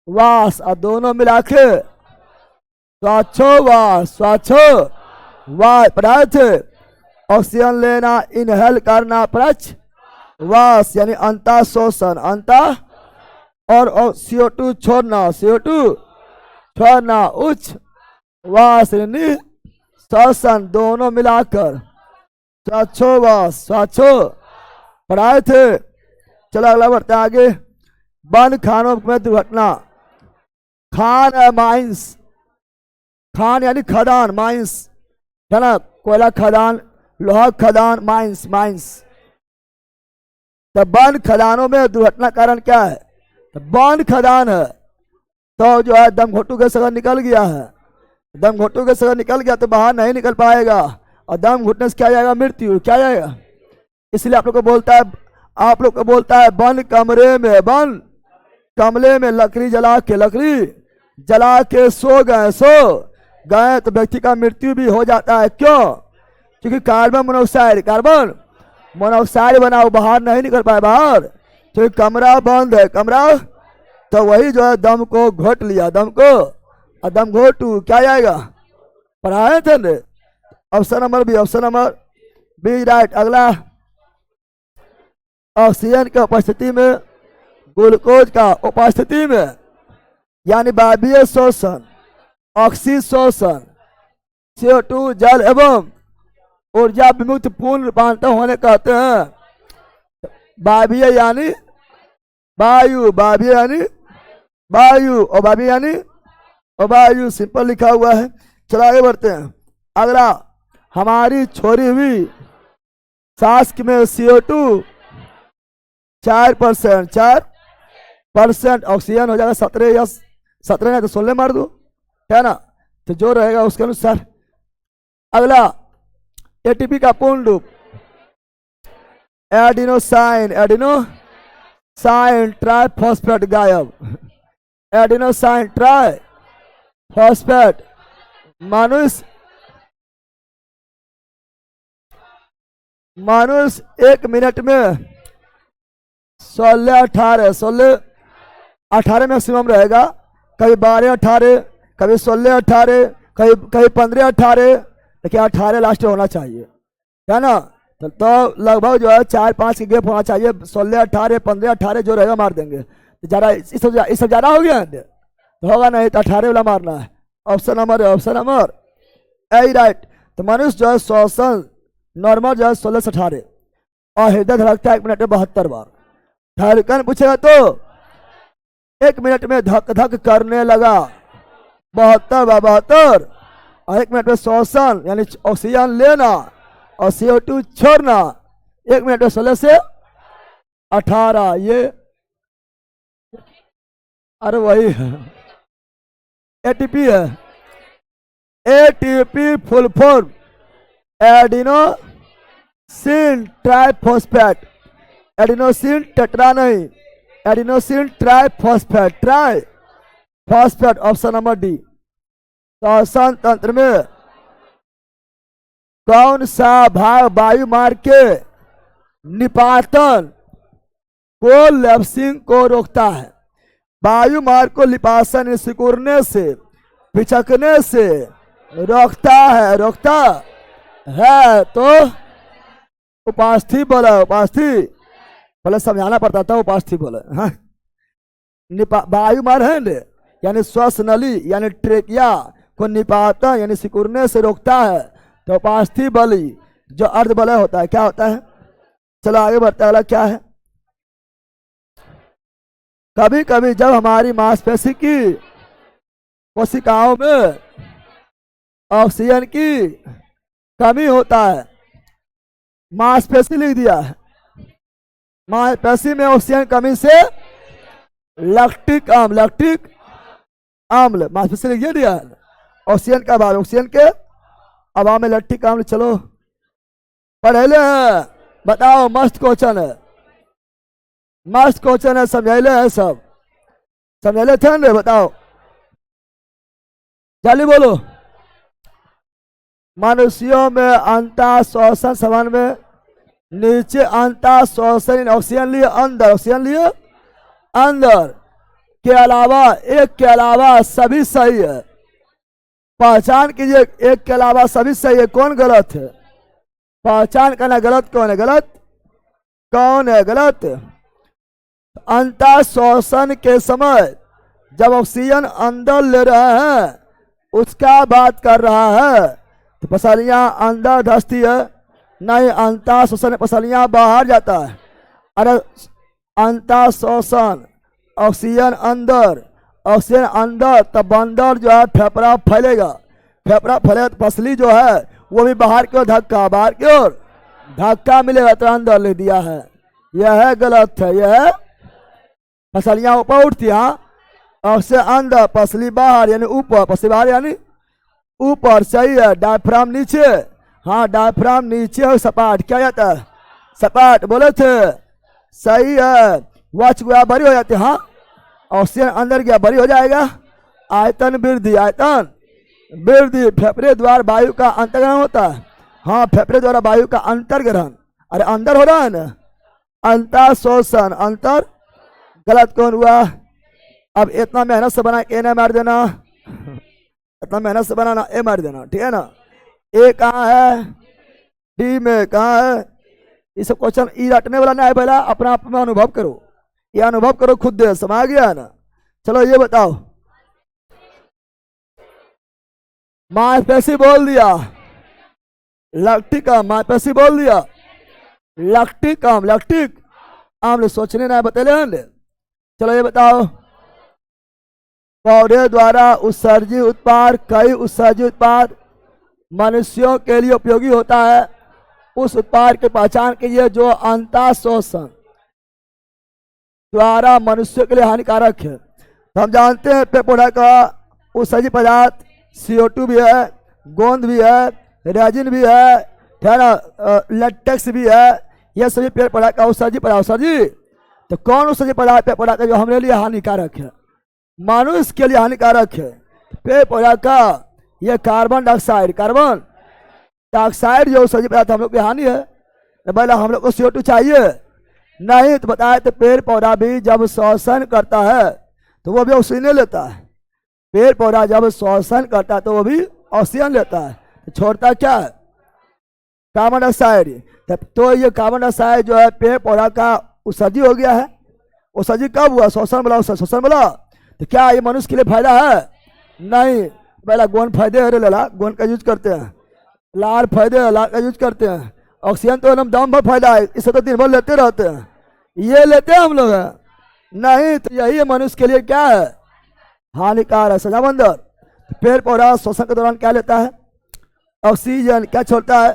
वास। और दोनों मिला के श्वासोवास, श्वासोवास। प्रच ऑक्सीजन लेना, इनहेल करना, प्रश्वास यानी अंतः शोषण, अंतः। और CO2 छोड़ना, CO2 छोड़ना, उच्च वास निःश्वासन। दोनों मिलाकर श्वासोवास, श्वासो प्राच। चलो अगला बढ़ते हैं आगे। वन खानों में दुर्घटना। खान है माइंस, खान यानी खदान, माइंस है ना, कोयला खदान, लोहा खदान, माइंस, माइंस। तो वन खदानों में दुर्घटना कारण क्या है? तो वन खदान है तो जो है दम घोटू के सगर निकल गया है, दम घोटू के सगर निकल गया तो बाहर नहीं निकल पाएगा, और दम घुटने से क्या जाएगा? मृत्यु। क्या जाएगा? इसलिए आप लोग को बोलता है, आप लोग को बोलता है वन कमरे में, वन कमरे में लकड़ी जला के, लकड़ी जला के सो गए तो व्यक्ति का मृत्यु भी हो जाता है। क्यों? क्योंकि कार्बन मोनोऑक्साइड, कार्बन मोनोऑक्साइड बना, वो बाहर नहीं निकल पाए बाहर, क्योंकि कमरा बंद है, कमरा। तो वही जो है दम को घोट लिया, दम को, और दम घोटू क्या जाएगा? पढ़ाए थे ने। Option number B, option number B right. अगला, ऑक्सीजन की उपस्थिति में, ग्लूकोज का उपस्थिति में यानी वायवीय शोषण, ऑक्सीशोषण, CO2 जल एवं ऊर्जा विमुक्त पूर्ण रूपांतर होने कहते हैं। वायवीय यानी वायु, वायवीय यानी वायु, और वायवीय यानी वायु। सिंपल लिखा हुआ है। चलो आगे बढ़ते हैं। अगला, हमारी छोड़ी हुई सांस में CO2 4%, 4% ऑक्सीजन हो जाएगा 17 या 17 नहीं तो 16 मार दो, है ना? तो जो रहेगा उसके अनुसार। अगला, ATP का पूर्ण रूप एडिनोसाइन, एडिनोसाइन ट्राइफॉस्फेट गायब, एडिनोसाइन ट्राइफॉस्फेट। मनुष्य 1 मिनट में 16-18 मैक्सिमम रहेगा, कभी 12-18, कभी 16-18, कभी 15-18, लेकिन 18 लास्ट होना चाहिए, है ना? तो लगभग जो है 4-5 के गैप होना चाहिए। 16-18, 15-18 जो रहेगा मार देंगे। तो ज़्यादा इस सब ज़्यादा हो गया तो होगा नहीं, तो 18 वाला मारना है। ऑप्शन नंबर है, ऑप्शन नंबर ए राइट। तो मनुष्य जो है श्वसन नॉर्मल जो है 16 से 18, और हृदय धड़कता है 1 मिनट में 72 बार। धड़कन पूछेगा तो 1 मिनट में धक धक करने लगा 72 बार, 72। और 1 मिनट में श्वसन यानी ऑक्सीजन लेना और CO2 छोड़ना 1 मिनट में 16 से 18। ये अरे वही है, एटीपी है। ATP full form adenosine triphosphate, adenosine tetra नहीं, adenosine triphosphate, triphosphate, option number D. श्वसन तंत्र में कौन सा भाग वायु मार्ग के निपातन को लैप्सिंग को रोकता है? वायु मार्ग को लिपासन सिकुड़ने से, पिचकने से रोकता है तो उपास्थि बोला, उपास्थि पहले समझाना पड़ता था, उपास्थि बोला। हाँ, वायु मार्ग है ना, यानी श्वास नली यानी ट्रेकिया को निपाता यानी सिकुड़ने से रोकता है तो उपास्थि बलि जो अर्ध बलय होता है क्या होता है? चलो आगे बढ़ते हैं, अगला क्या है? कभी कभी जब हमारी मांसपेशी की कोशिकाओं में ऑक्सीजन की कमी होता है, मांसपेशी लिख दिया है, मांसपेशी में ऑक्सीजन कमी से लैक्टिक अम्ल मांसपेशी लिख दिया है, ऑक्सीजन का अभाव, ऑक्सीजन के अभाव में लैक्टिक अम्ल। चलो पढ़ेले हैं, बताओ, मस्त क्वेश्चन है, मस्त क्वेश्चन है, समझेले है, सब समझेले थे ना? बताओ जल्दी बोलो। मनुष्यों में अंतः श्वसन संबंध में नीचे अंतः श्वसन ऑक्सीजन लिए अंदर, ऑक्सीजन लिए अंदर के अलावा, एक के अलावा सभी सही है। पहचान कीजिए, एक के अलावा सभी सही है, कौन गलत है? पहचान करना, गलत कौन है, गलत कौन है, गलत। अंतः श्वसन के समय जब ऑक्सीजन अंदर ले रहे हैं उसका बात कर रहा है तो पसलियां अंदर धंसती है, नहीं अंतः श्वसन पसलियां बाहर जाता है। अरे अंतः श्वसन ऑक्सीजन अंदर, ऑक्सीजन अंदर, तब अंदर जो है फेफड़ा फैलेगा, फेफड़ा फैलेगा तो पसली जो है वो भी बाहर की ओर धक्का, बाहर की ओर धक्का मिलेगा तो अंदर ले दिया है, यह है गलत है। यह पसलियां ऊपर उठती हैं, ऑक्सीजन अंदर, पसली बाहर यानी ऊपर, पसली बाहर यानी ऊपर, सही है। डायफ्राम नीचे, हाँ डायफ्राम नीचे और सपाट, क्या जाता है? सपाट, बोले थे, सही है। वक्ष गया बड़ी हो जाती है, हाँ ऑक्सीजन अंदर गया बड़ी हो जाएगा। आयतन वृद्धि, आयतन वृद्धि, फेफड़े द्वारा वायु का अंतर्ग्रहण होता है, हाँ फेफड़े द्वारा वायु का अंतर्ग्रहण, अरे अंदर हो रहा है ना, अंतर श्वसन, अंतर गलत कौन हुआ? अब इतना मेहनत से बना ए ना मार देना, इतना मेहनत से बनाना ए मार देना, ठीक है ना। ए कहाँ है, डी में कहाँ है? ये सब क्वेश्चन ई रटने वाला नहीं है, पहला अपना आप में अनुभव करो, ये अनुभव करो खुद दे, समझ गया ना। चलो ये बताओ, मांसपेशी बोल दिया, लैक्टिक अम्ल, मांसपेशी बोल दिया, लैक्टिक अम्ल, लैक्टिक अम्ल सोचने ना बतेले। चलो ये बताओ, पौधे द्वारा उत्सर्जित उत्पाद, कई उत्सर्जित उत्पाद मनुष्यों के लिए उपयोगी होता है, उस उत्पाद की पहचान कीजिए जो अंतः श्वसन द्वारा मनुष्य के लिए हानिकारक है। तो हम जानते हैं पेड़ पौधा का उत्सर्जित पदार्थ CO2 भी है, गोंद भी है, रेजिन भी है ना, लेटेक्स भी है, यह सभी पेड़ पौधा का उत्सर्जित पदार्थ। उत्सर्जित तो कौन उत्सर्जित पदार्थ पेड़ पौधा का जो हमारे लिए हानिकारक है, मनुष्य के लिए हानिकारक है? पेड़ पौधा का यह कार्बन डाइऑक्साइड, कार्बन डाइऑक्साइड जो उत्सर्जित पदार्थ हम लोग की हानि है। पहले हम लोग को CO2 चाहिए नहीं, तो बताया तो पेड़ पौधा भी जब श्वसन करता है तो वो भी ऑक्सीजन लेता है, पेड़ पौधा जब श्वसन करता है तो वो भी ऑक्सीजन लेता है, तो छोड़ता क्या है? Carbon dioxide. तो ये कार्बन डाइऑक्साइड जो है पेड़ पौधा का उत्सर्जित हो गया है। उत्सर्जित कब हुआ? श्वसन बोला, श्वसन बोला। तो क्या ये मनुष्य के लिए फायदा है? नहीं। पहला गोंद फायदे है, लला गोंद का यूज करते हैं, लार फायदे है, लार का यूज करते हैं। ऑक्सीजन तो एकदम दम भर फायदा है, इसे तो दिन भर लेते रहते हैं, ये लेते हैं हम लोग नहीं। तो यही मनुष्य के लिए क्या है? हानिकार है। सजा बंदर पेड़ पौधा श्वसन के दौरान क्या लेता है? ऑक्सीजन। क्या छोड़ता है?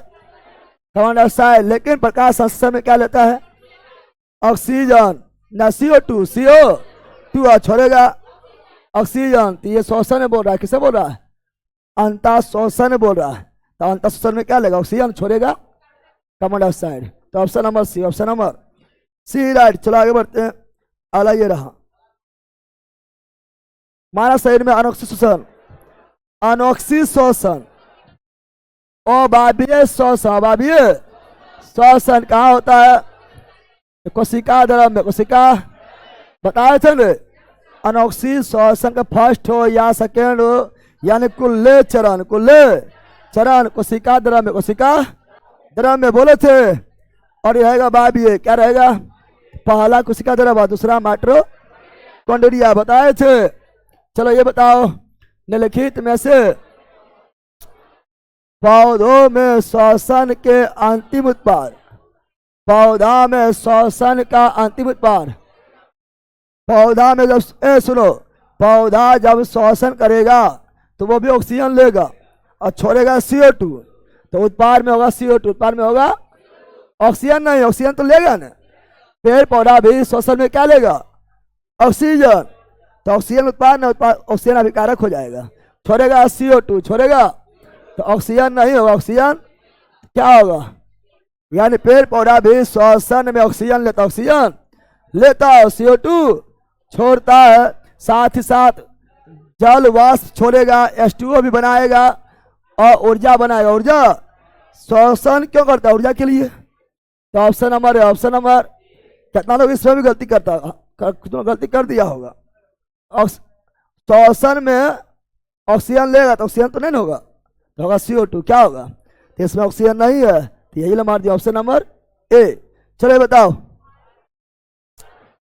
Carbon dioxide. लेकिन प्रकाश संश्लेषण में क्या लेता है? ऑक्सीजन। ना CO2 छोड़ेगा ऑक्सीजन, तो ये श्वसन में बोल रहा है, किसे बोल रहा है? अंतः श्वसन बोल रहा है। तो अंतः श्वसन में क्या लेगा? ऑक्सीजन छोड़ेगा कार्बन डाइऑक्साइड। तो option number C, option number C right. चलो आगे बढ़ते हैं। अगला ये रहा, मानव शरीर में अनोक्सी श्वसन, अनोक्सी श्वसन, अवायवीय श्वसन, अवायवीय श्वसन कहाँ होता है? कोशिका द्रव्य में, कोशिका बताए थे ना, अनोक्सी श्वसन का फर्स्ट हो या सेकेंड हो, यानी कुल्ले चरण, कुल्ले चरण कोशिका द्रव्य में, कोशिका द्रव्य में बोले थे। और ये रहेगा वायवीय, क्या रहेगा? पहला कोशिका द्रव्य, दूसरा माइटोकॉन्ड्रिया बताए थे। चलो ये बताओ, निम्नलिखित में से पौधों में श्वसन के अंतिम उत्पाद, पौधा में श्वसन का अंतिम उत्पाद, पौधा में जब सुनो, पौधा जब श्वसन करेगा तो वो भी ऑक्सीजन लेगा और छोड़ेगा CO2, तो उत्पाद में होगा CO2, उत्पाद में होगा ऑक्सीजन नहीं, ऑक्सीजन तो लेगा ना। पेड़ पौधा भी श्वसन में क्या लेगा? ऑक्सीजन। तो ऑक्सीजन उत्पाद में ऑक्सीजन अभिकारक हो जाएगा, छोड़ेगा CO2, छोड़ेगा तो ऑक्सीजन नहीं होगा, ऑक्सीजन क्या होगा? यानी पेड़ पौधा भी श्वसन में ऑक्सीजन लेता, ऑक्सीजन लेता है, CO2 छोड़ता है, साथ ही साथ जल वाष्प छोड़ेगा, H2O भी बनाएगा और ऊर्जा बनाएगा। ऊर्जा श्वसन क्यों करता है? ऊर्जा के लिए। तो ऑप्शन नंबर है, ऑप्शन नंबर। कितना लोग इसमें भी गलती करता, गलती कर दिया होगा। श्वसन में ऑक्सीजन लेगा तो ऑक्सीजन तो नहीं होगा, तो होगा CO2, क्या होगा? तो इसमें ऑक्सीजन नहीं है, तो यही मार दिया, ऑप्शन नंबर ए। चलो बताओ,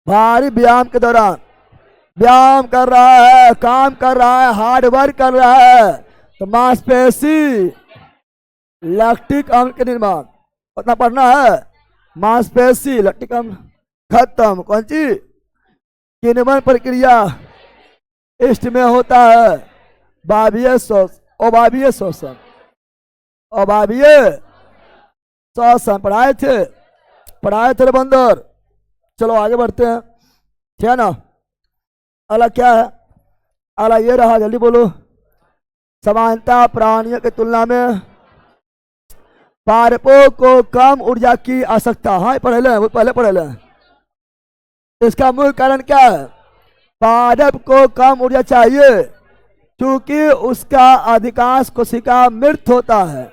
भारी व्यायाम के दौरान व्यायाम कर रहा है, काम कर रहा है, हार्ड वर्क कर रहा है, तो मांसपेशी लैक्टिक अम्ल के निर्माण उतना पढ़ना है। मांसपेशी लैक्टिक अम्ल खत्म, कौन सी? किण्वन प्रक्रिया इष्ट में होता है, वायवीय श्वसन, अवायवीय श्वसन, अवायवीय श्वसन पढ़ाए थे बंदर। चलो आगे बढ़ते हैं, ठीक है ना। अगला क्या है? अगला ये रहा, जल्दी बोलो। समानता प्राणियों की तुलना में पादपों को कम ऊर्जा की आवश्यकता, हाँ पढ़े ले, वो पहले पढ़े ले। इसका मूल कारण क्या है? पादप को कम ऊर्जा चाहिए क्योंकि उसका अधिकांश कोशिका मृत होता है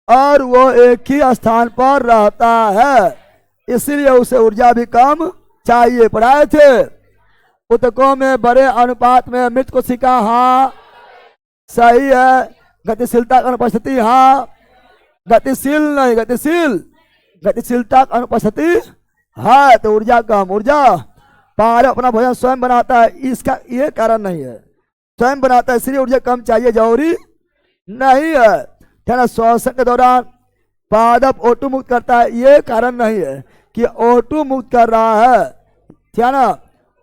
और वो एक ही स्थान पर रहता है, इसलिए उसे ऊर्जा भी कम चाहिए। पढ़ाए थे ऊतकों में बड़े अनुपात में मृत कोशिका, हाँ सही है। गतिशीलता की अनुपस्थिति, हाँ गतिशील नहीं, गतिशीलता की अनुपस्थिति है तो ऊर्जा कम। ऊर्जा पादप अपना भोजन स्वयं बनाता है, इसका ये कारण नहीं है, स्वयं बनाता है इसलिए ऊर्जा कम चाहिए, जरूरी नहीं है। श्वसन के दौरान पादप O2 मुक्त करता है, ये कारण नहीं है कि O2 मुक्त कर रहा है, क्या ना,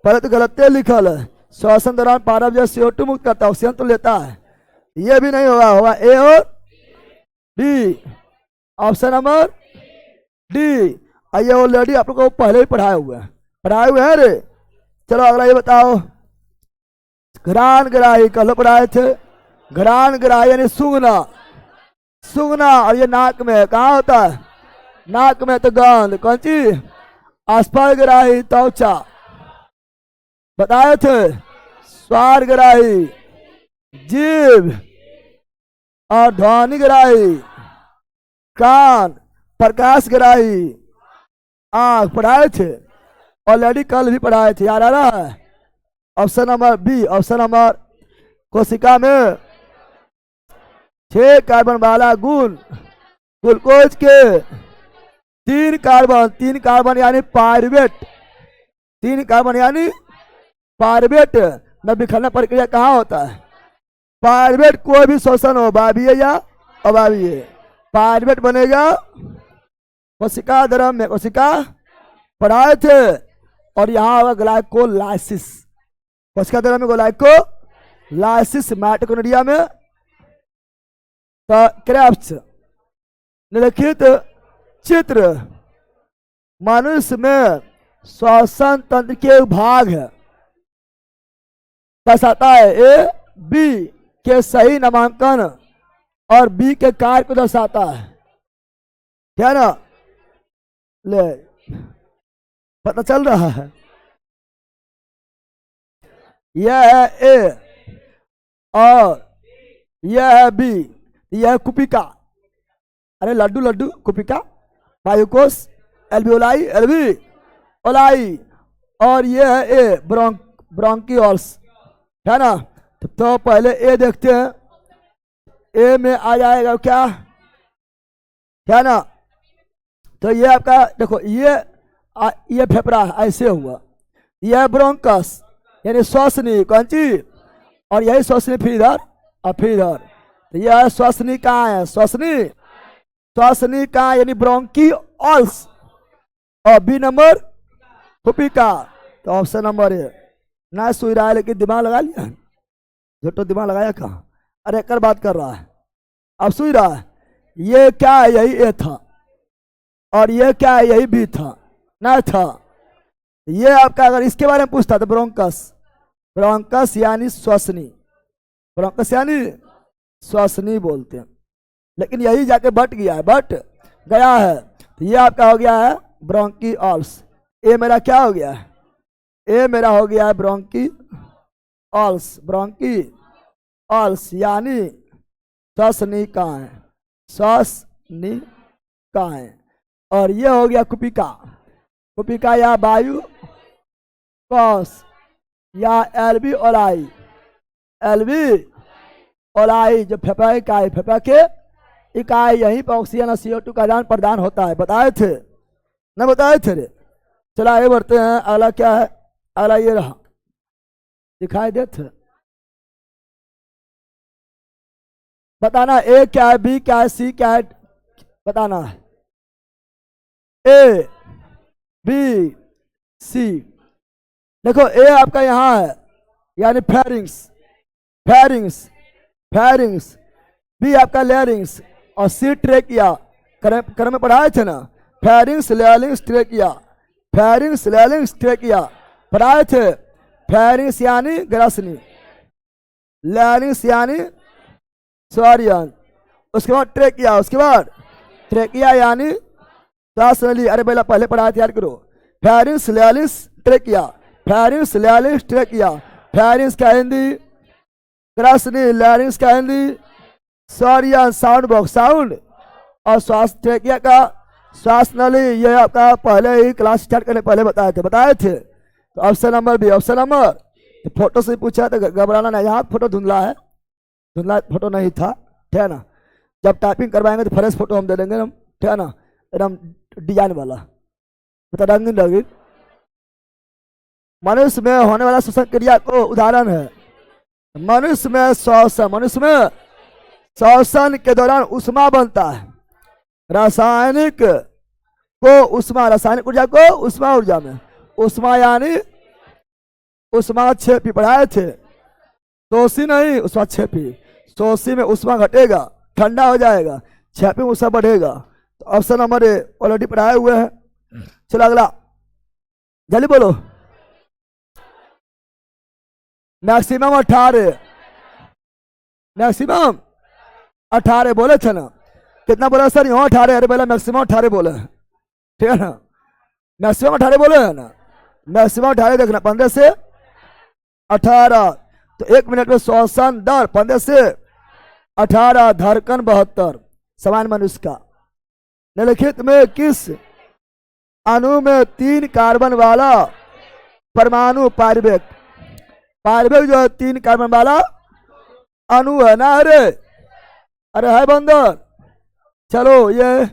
पहले तो गलत लिखल है। श्वसन दौरान पादप जो CO2 मुक्त करता है, ऑक्सीजन तो लेता है, ये भी नहीं होगा, होगा ए और डी, ऑप्शन नंबर डी। ये ऑलरेडी आप लोग को पहले ही पढ़ाए हुए हैं रे। चलो अगला ये बताओ, घ्राणग्राही कल पढ़ाए थे। घ्राणग्राही यानी सूंघना, और ये नाक में कहाँ होता है? नाक में तो गंध, कौन सी? स्पर्शग्राही त्वचा बताए थे। स्वादग्राही जीभ और ध्वनिग्राही कान, प्रकाशग्राही आंख पढ़ाए थे, ऑलरेडी कल भी पढ़ाए थे, याद आ रहा है? Option number B, option number. कोशिका में 6 कार्बन वाला गुण ग्लूकोज के 3 कार्बन यानी पायरुवेट, 3 कार्बन यानी पायरुवेट में बिखरना प्रक्रिया कहाँ होता है? पायरुवेट कोई भी श्वसन हो, वायवीय या अवायवीय, पायरुवेट बनेगा कोशिका द्रव्य में, कोशिका पढ़ाए थे। और यहाँ होगा ग्लाइकोलाइसिस, कोशिका द्रव्य में ग्लाइकोलाइसिस, माइटोकॉन्ड्रिया में क्रेब्स। निम्नलिखित चित्र मनुष्य में श्वसन तंत्र के भाग है, दर्शाता है, ए बी के सही नामांकन और बी के कार्य को दर्शाता है, क्या ना? ले पता चल रहा है? यह है ए और यह है बी, यह है कुपिका, अरे लड्डू लड्डू कुपिका, वायुकोश, एल्वियोलाई एल्वी ओलाई, और यह है ए ब्रोंकियोल्स, है ना? तो पहले ए देखते हैं, ए में आ जाएगा क्या, क्या ना? तो ये आपका देखो, ये फेफड़ा ऐसे हुआ, यह ब्रोंकस यानी श्वसनी, कौन चीज, और यही श्वसनी फिर इधर और फिर इधर, तो यह श्वसनी कहाँ है, श्वसनी कहाँ यानी ब्रोंकियोल्स, और बी नंबर कुपिका। तो ऑप्शन नंबर ए ना सुई रहा है, लेकिन दिमाग लगा लिया, झूठो दिमाग लगाया कहाँ, अरे कर बात कर रहा है, अब सुई रहा है, ये क्या है, यही ए था, और ये क्या है, यही बी था ना था। ये आपका अगर इसके बारे में पूछता तो ब्रोंकस यानी श्वसनी, ब्रोंकस यानी श्वसनी बोलते हैं, लेकिन यही जाके बट गया है, बट गया है, तो ये आपका हो गया है ब्रोंकियोल्स। ए मेरा क्या हो गया है, ए मेरा हो गया है ब्रोंकियोल्स यानी श्वसनी कहाँ है, श्वसनी कहाँ है, और ये हो गया कुपिका या वायु कोश या एल्वी ओलाई, जो फेफड़ा इकाई, फेफड़ा के इकाई, यहीं पर ऑक्सीजन और CO2 का आदान प्रदान होता है, बताए थे ना, बताए थे रे। चला आगे बढ़ते हैं, अगला क्या है, अगला ये रहा, दिखाई देते, बताना ए क्या है, बी क्या है, सी क्या है, बताना है, ए बी सी। देखो ए आपका यहां है यानी फेरिंग्स, बी आपका लेरिंग्स, और सी ट्रेकिया, कर में पढ़ाए थे ना, फेरिंग्स लेरिंग्स ट्रेकिया पढ़ाए थे, फेरिंग्स यानी ग्रसनी, लेरिंग्स यानी स्वारियन, उसके बाद ट्रेकिया यानी श्वास नली, अरे पहले पढ़ाए थे, याद करो, फेरिंग्स लेरिंग्स ट्रेकिया, फेरिंग्स का हिंदी ग्रसनी, लेरिंग्स का हिंदी स्वारियन साउंड बॉक्स साउंड, और श्वास ट्रेकिया का श्वास नली, ये आपका पहले ही क्लास स्टार्ट करने पहले बताए थे। तो option number B, option number, तो फोटो से पूछा तो घबराना नहीं, यहाँ फोटो धुंधला फोटो नहीं था, ठीक है ना? जब टाइपिंग करवाएंगे तो फ्रेश फोटो हम दे देंगे हम, ठीक है ना, एकदम डिजाइन वाला, मतलब रंगीन। मनुष्य में होने वाला श्वसन क्रिया को उदाहरण है, मनुष्य में श्वसन के दौरान ऊष्मा बनता है, रासायनिक ऊर्जा को ऊष्मा ऊर्जा में, ऊष्मा यानी ऊष्माक्षेपी पढ़ाए थे, शोषी नहीं ऊष्माक्षेपी, शोषी में ऊष्मा घटेगा, ठंडा हो जाएगा, क्षेपी में ऊष्मा बढ़ेगा। तो ऑप्शन नंबर ए ऑलरेडी पढ़ाए हुए हैं। चलो अगला जल्दी बोलो, मैक्सिमम 18 बोले थे ना, कितना बोला सर, यहाँ 18, अरे बोला मैक्सिमम 18 बोले हैं, ठीक है ना, मैक्सिमम 18 बोले हैं ना, मैक्सिमम 18 देखना, 15 से 18, तो 1 मिनट में श्वसन दर 15 से 18, धड़कन 72 सामान्य मनुष्य का। निम्नलिखित में किस अणु में 3 कार्बन वाला परमाणु, पाइरुवेट जो है 3 कार्बन वाला अणु है ना, अरे है बंदर। चलो ये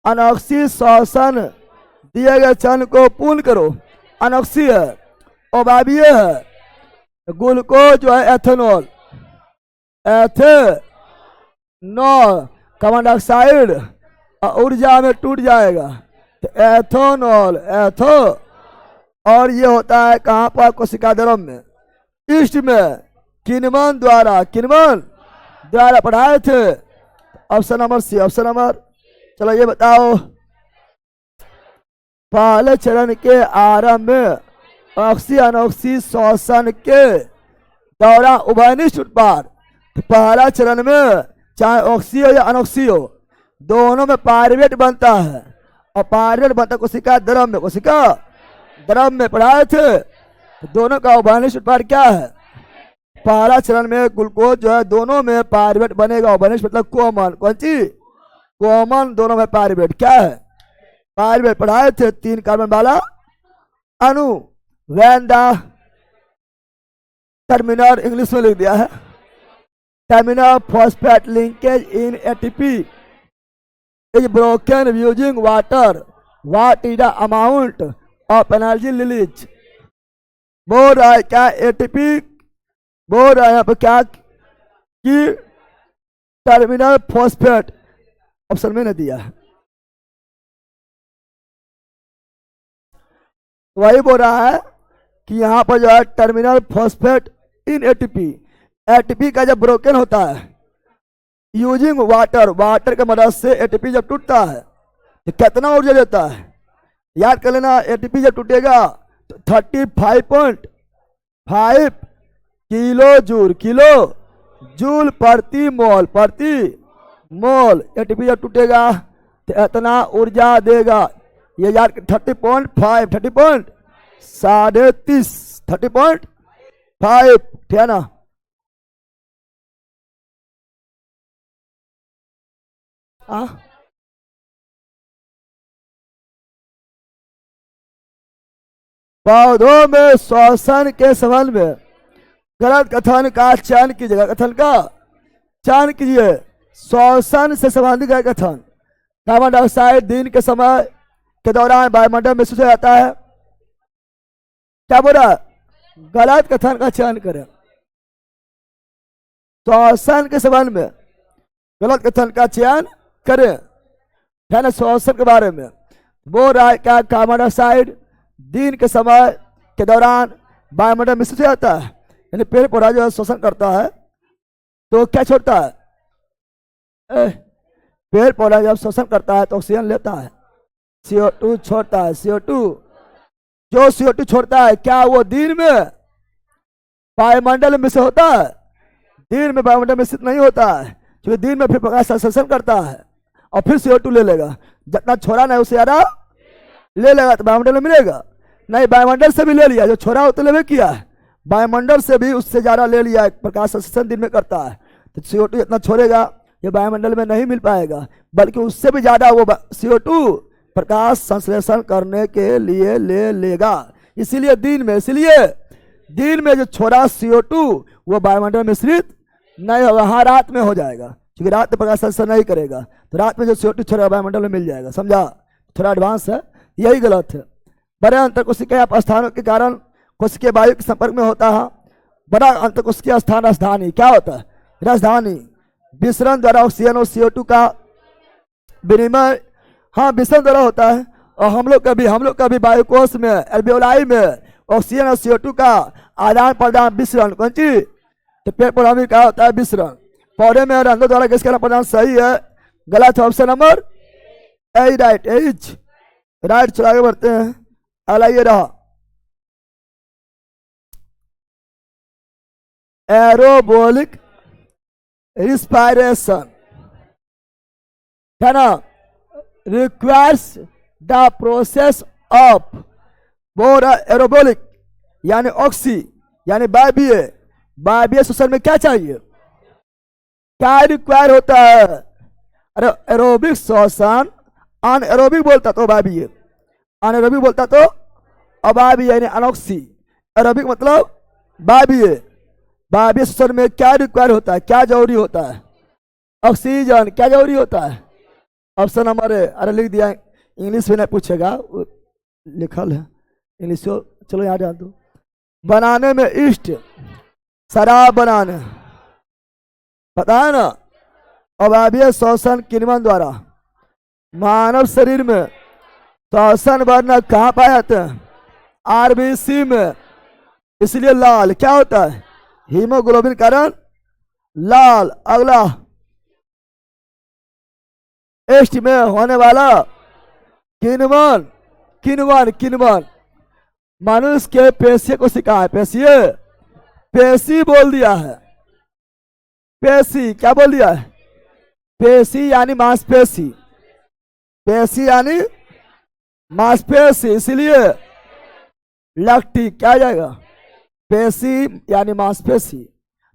अनॉक्सी श्वसन दिए गए चरण को पूर्ण करो, अनॉक्सी है, अबावीय है, ग्लूकोज जो है एथेनॉल कार्बन डाइऑक्साइड ऊर्जा में टूट जाएगा, तो एथेनॉल और ये होता है कहाँ पर, कोशिका द्रव में, ईस्ट में किनमन द्वारा पढ़ाए थे। Option number C, option number. चलो ये बताओ, पहले चरण के आरंभ में ऑक्सी अनॉक्सी श्वसन के दौरान उभयनिष्ठ उत्पाद। तो पहला चरण में चाहे ऑक्सी हो या अनॉक्सी हो, दोनों में पायरुवेट बनता है, और पायरुवेट बनता कोशिका द्रव में, कोशिका द्रव में पढ़ाए थे। तो दोनों का उभयनिष्ठ उत्पाद क्या है? पहला चरण में ग्लूकोज जो है दोनों में पायरुवेट बनेगा। उभयनिष्ठ मतलब कॉमन, कौन सी? कॉमन, दोनों में पायरुवेट क्या है? पायरुवेट पढ़ाए थे, 3 कार्बन वाला अणु। व्हेन द टर्मिनल, इंग्लिश में लिख दिया है, terminal phosphate linkage in ATP is broken using water, what is the amount of energy release? बोल रहा है क्या? एटीपी बोल रहा है यहाँ पर क्या कि टर्मिनल फॉस्फेट, ऑप्शन में ने दिया है, वही बोल रहा है कि यहाँ पर जो है terminal phosphate in ATP, ATP का जब ब्रोकन होता है यूजिंग वाटर, वाटर के मदद से एटीपी जब टूटता है तो कितना ऊर्जा देता है? याद कर लेना, एटीपी जब टूटेगा तो 35.5 किलो जूल प्रति मोल एटीपी जब टूटेगा तो इतना ऊर्जा देगा। ये याद 30.5, 30.5 ठीक है ना? पौधों में श्वसन के संबंध में गलत कथन का चयन कीजिएगा। कथन का चयन कीजिए। श्वसन से संबंधित गलत कथन, कार्बन डाइऑक्साइड दिन के समय के दौरान वायुमंडल में महसूस हो जाता है। क्या बोला? गलत कथन का चयन करें। श्वसन के संबंध में गलत कथन का चयन करें, है ना? श्वसन के बारे में बोल रहा है क्या? कार्बन डाइऑक्साइड दिन के समय के दौरान वायुमंडल में महसूस हो जाता है, यानी पेड़ पौधा जो है श्वसन करता है तो क्या छोड़ता है? पेड़ पौधा जब श्वसन करता है तो ऑक्सीजन लेता है, CO2 छोड़ता है। CO2 जो CO2 छोड़ता है क्या वो दिन में वायुमंडल में से होता है? दिन में वायुमंडल में स्थित नहीं होता है, क्योंकि दिन में फिर प्रकाश संश्लेषण करता है और फिर CO2 ले लेगा। जितना छोड़ा नहीं उससे ज्यादा ले लेगा तो वायुमंडल में मिलेगा नहीं। वायुमंडल से भी ले लिया, जो छोड़ा उतना ले किया है, वायुमंडल से भी उससे ज्यादा ले लिया, प्रकाश संश्लेषण दिन में करता है। तो CO2 जितना छोड़ेगा ये वायुमंडल में नहीं मिल पाएगा, बल्कि उससे भी ज्यादा वो CO2 प्रकाश संश्लेषण करने के लिए ले लेगा। इसीलिए दिन में जो छोड़ा CO2 वो वायुमंडल में मिश्रित नहीं होगा। हाँ, रात में हो जाएगा, क्योंकि रात में प्रकाश संश्लेषण नहीं करेगा, तो रात में जो CO2 छोड़ा वायुमंडल में मिल जाएगा। समझा? थोड़ा एडवांस है, यही गलत है। बड़े अंतःकोशिकीय स्थानों के कारण कोशिकीय वायु के संपर्क में होता है। बड़ा अंतःकोशिकीय स्थान राजधानी क्या होता है? राजधानी विसरण द्वारा ऑक्सीजन और CO2 का विनिमय, हाँ, विसरण द्वारा होता है। और हम लोग का भी वायुकोश में, एल्वियोलाई में ऑक्सीजन और CO2 का आदान प्रदान विसरण। कौन चीज? तो पेड़ पौधा में क्या होता है? विसरण। पौधे में रंध्रों द्वारा गैस का आदान प्रदान सही है, गलत है option number A, right, H right. चला आगे बढ़ते हैं। अगला ये रहा एरोबोलिक रिस्पायरेशन, है ना? Requires the process of bore aerobic यानी ऑक्सी यानी वायवीय श्वसन में क्या चाहिए? क्या रिक्वायर होता है? अरे एरोबिक श्वसन, अनएरोबिक बोलता तो वायवीय, अनएरोबिक बोलता तो अवायवीय यानी अनॉक्सी। एरोबिक मतलब वायवीय श्वसन में क्या रिक्वायर होता है? क्या जरूरी होता है? ऑक्सीजन। क्या जरूरी होता है? Option number A. अरे लिख दिया, इंग्लिश में नहीं पूछेगा, लिखल है इंग्लिश। चलो यहाँ जान दो। बनाने में ईस्ट, शराब बनाने, पता है ना? अवायवीय श्वसन किण्वन द्वारा मानव शरीर में श्वसन वर्णक कहाँ पाए जाते हैं? RBC में। इसलिए लाल क्या होता है? हीमोग्लोबिन कारण लाल। अगला ईस्ट में होने वाला किण्वन मनुष्य के पेशिये को सिका है, पेशिये, पेशी बोल दिया है, पेशी क्या बोल दिया है, पेशी यानी मांसपेशी, पेशी यानी मांसपेशी, इसीलिए लैक्टिक क्या आ जाएगा, पेशी यानी मांसपेशी।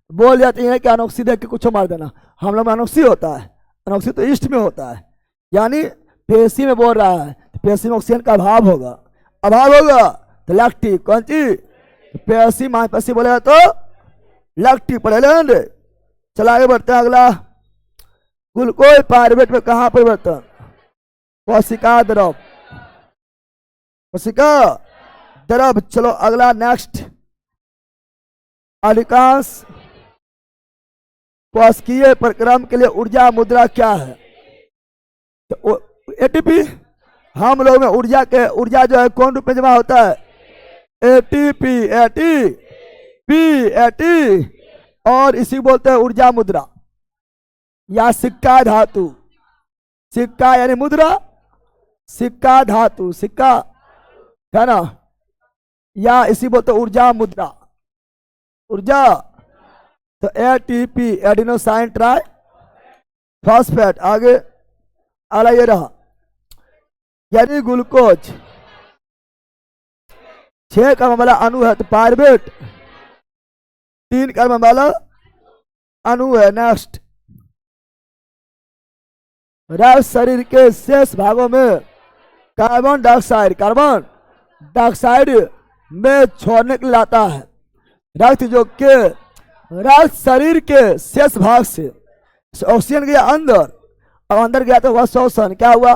बोल जाती है कि अनोक्सी देख के कुछ मार देना, हम लोग में अनोक्सी होता है, अनोक्सी तो ईस्ट में होता है, यानी पेशी में बोल रहा है, पेशी में ऑक्सीजन का अभाव होगा, अभाव होगा तो लैक्टिक, कौन चीज, पेशी मांसपेशी बोलेगा तो लैक्टिक पढ़े लेंगे। चला आगे बढ़ते हैं, अगला ग्लूकोज पायरुवेट में कहाँ परिवर्तन, कोशिका द्रव, कोशिका द्रव। चलो अगला नेक्स्ट, अधिकांश कोशिकीय परिक्रम के लिए ऊर्जा मुद्रा क्या है, तो एटीपी। हम लोग में ऊर्जा जो है कौन रूप में जमा होता है, एटीपी, एटी, और इसी बोलते हैं ऊर्जा मुद्रा या सिक्का धातु, सिक्का यानी मुद्रा, सिक्का धातु, सिक्का है ना, या इसी बोलते ऊर्जा मुद्रा, ऊर्जा। तो एटीपी एडिनोसाइन ट्राई फॉस्फेट। आगे अगला ये रहा, यदि ग्लूकोज 6 कार्बन वाला अणु है तो पायरुवेट 3 कार्बन वाला अणु है। नेक्स्ट, रक्त शरीर के शेष भागों में कार्बन डाइऑक्साइड में छोड़ने के लिए लाता है। रक्त शरीर के शेष भाग से ऑक्सीजन गया अंदर, और अंदर गया तो वह शोषण क्या हुआ,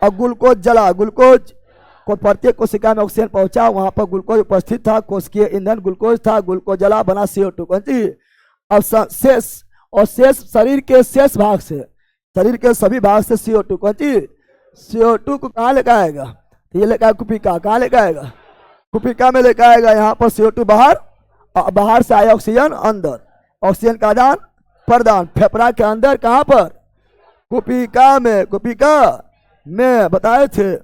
और ग्लूकोज जला, ग्लूकोज को प्रत्येक कोशिका में ऑक्सीजन पहुंचा, वहां पर ग्लूकोज उपस्थित था, कोशिकीय ईंधन ग्लूकोज था, ग्लूकोज जला बना CO2, कौन सी। अब शेष शरीर के शेष भाग से, शरीर के सभी भाग से CO2, कौन सी, CO2 को कहाँ लेकर आएगा, तो ये लेकर कुपिका, कहाँ लेकर आएगा, कुपिका में लेकर आएगा। यहाँ पर CO2 बाहर, बाहर से आया ऑक्सीजन अंदर, ऑक्सीजन का आदान प्रदान फेफड़ा के अंदर, कहाँ पर, कुपिका में, कुपिका में बताए थे।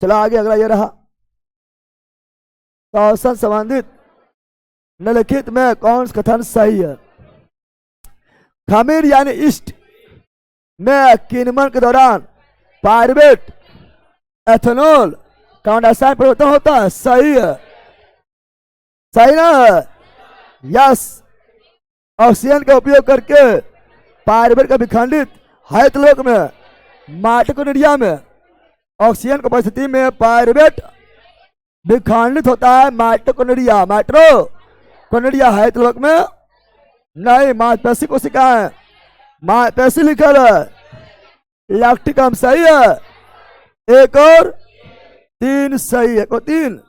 चला आगे, अगला ये रहा, श्वसन संबंधित निम्नलिखित में कौन सा कथन सही है। खमीर यानी ईस्ट में किण्वन के दौरान पायरुवेट एथेनॉल का रासायनिक परिवर्तन होता है, सही है, सही ना है, यस। ऑक्सीजन का उपयोग करके पायरुवेट का विखंडित हाइड्रोलोक में माइटोकॉन्ड्रिया में ऑक्सीजन की उपस्थिति में पायरुवेट विखंडित होता है, माइटोकॉन्ड्रिया हाइड्रोलोक में नहीं, मांसपेशी कोशिका है, मांसपेशी लिखल है, लैक्टिक अम्ल सही है, 1 और 3 सही है, 3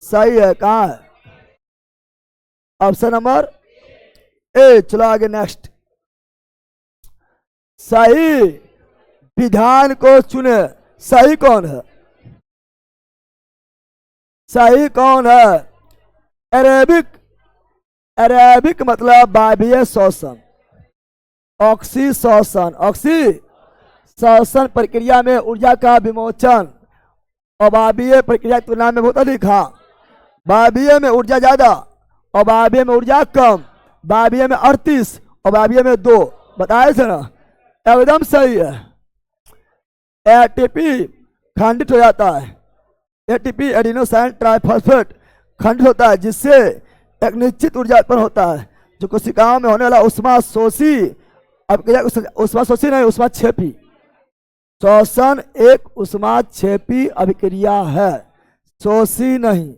सही है, कहाँ है, ऑप्शन नंबर ए। चलो आगे नेक्स्ट, सही विधान को चुने, सही कौन है, सही कौन है, एरेबिक मतलब वायवीय श्वसन, ऑक्सी श्वसन प्रक्रिया में ऊर्जा का विमोचन, और वायवीय प्रक्रिया की तुलना में बहुत अधिक, वायवीय में ऊर्जा ज्यादा और वायवीय में ऊर्जा कम, वायवीय में 38 और वायवीय में 2, बताए थे ना, एकदम सही है। एटीपी खंडित हो जाता है, एटीपी एडिनोसाइन ट्राइफॉस्फेट खंडित होता है, जिससे एक निश्चित ऊर्जा उत्पन्न होता है, जो कोशिकाओं में होने वाला उष्माशोषी नहीं, उष्माक्षेपी श्वसन एक उष्माक्षेपी अभिक्रिया है, शोषी नहीं,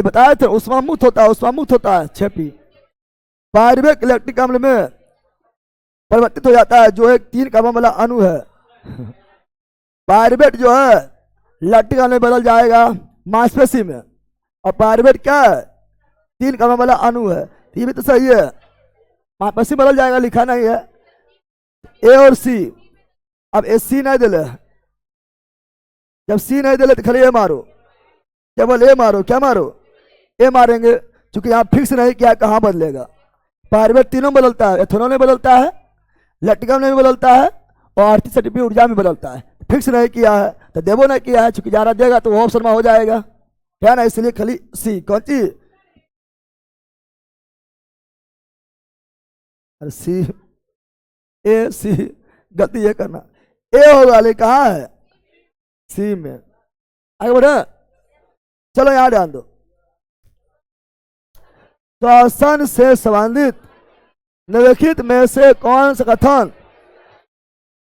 बताया थे, उष्मामुक्त होता है क्षेपी। पायरुवेट लैक्टिक अम्ल में परिवर्तित हो जाता है, जो एक 3 कार्बन वाला अणु है। पायरुवेट जो है लैक्टिक अम्ल में बदल जाएगा मांसपेशी में, और पायरुवेट क्या है, 3 कार्बन वाला अणु है, ये भी तो सही है, मांसपेशी बदल जाएगा, लिखा नहीं है, ए और सी। अब ए सी नहीं दिले, जब सी नहीं दिले तो खाली ए मारो, केवल ए मारो, क्या मारो, ए मारेंगे, क्योंकि यहाँ फिक्स नहीं किया कहाँ बदलेगा। पायरुवेट तीनों बदलता है, एथेनॉल में बदलता है, लैक्टिक अम्ल में बदलता है, और आर्थिक ऊर्जा में बदलता है, फिक्स नहीं किया है, तो देवो ने किया है, चूंकि ज्यादा देगा तो वो ऑप्शन में हो जाएगा, है ना, इसलिए खाली सी। कौन सी? अरे सी, ए सी, गलती ये करना, ए होगा ले, कहाँ है? सी में। आगे बढ़े, चलो यहां ध्यान दो। श्वसन से संबंधित निम्नलिखित में से कौन सा कथन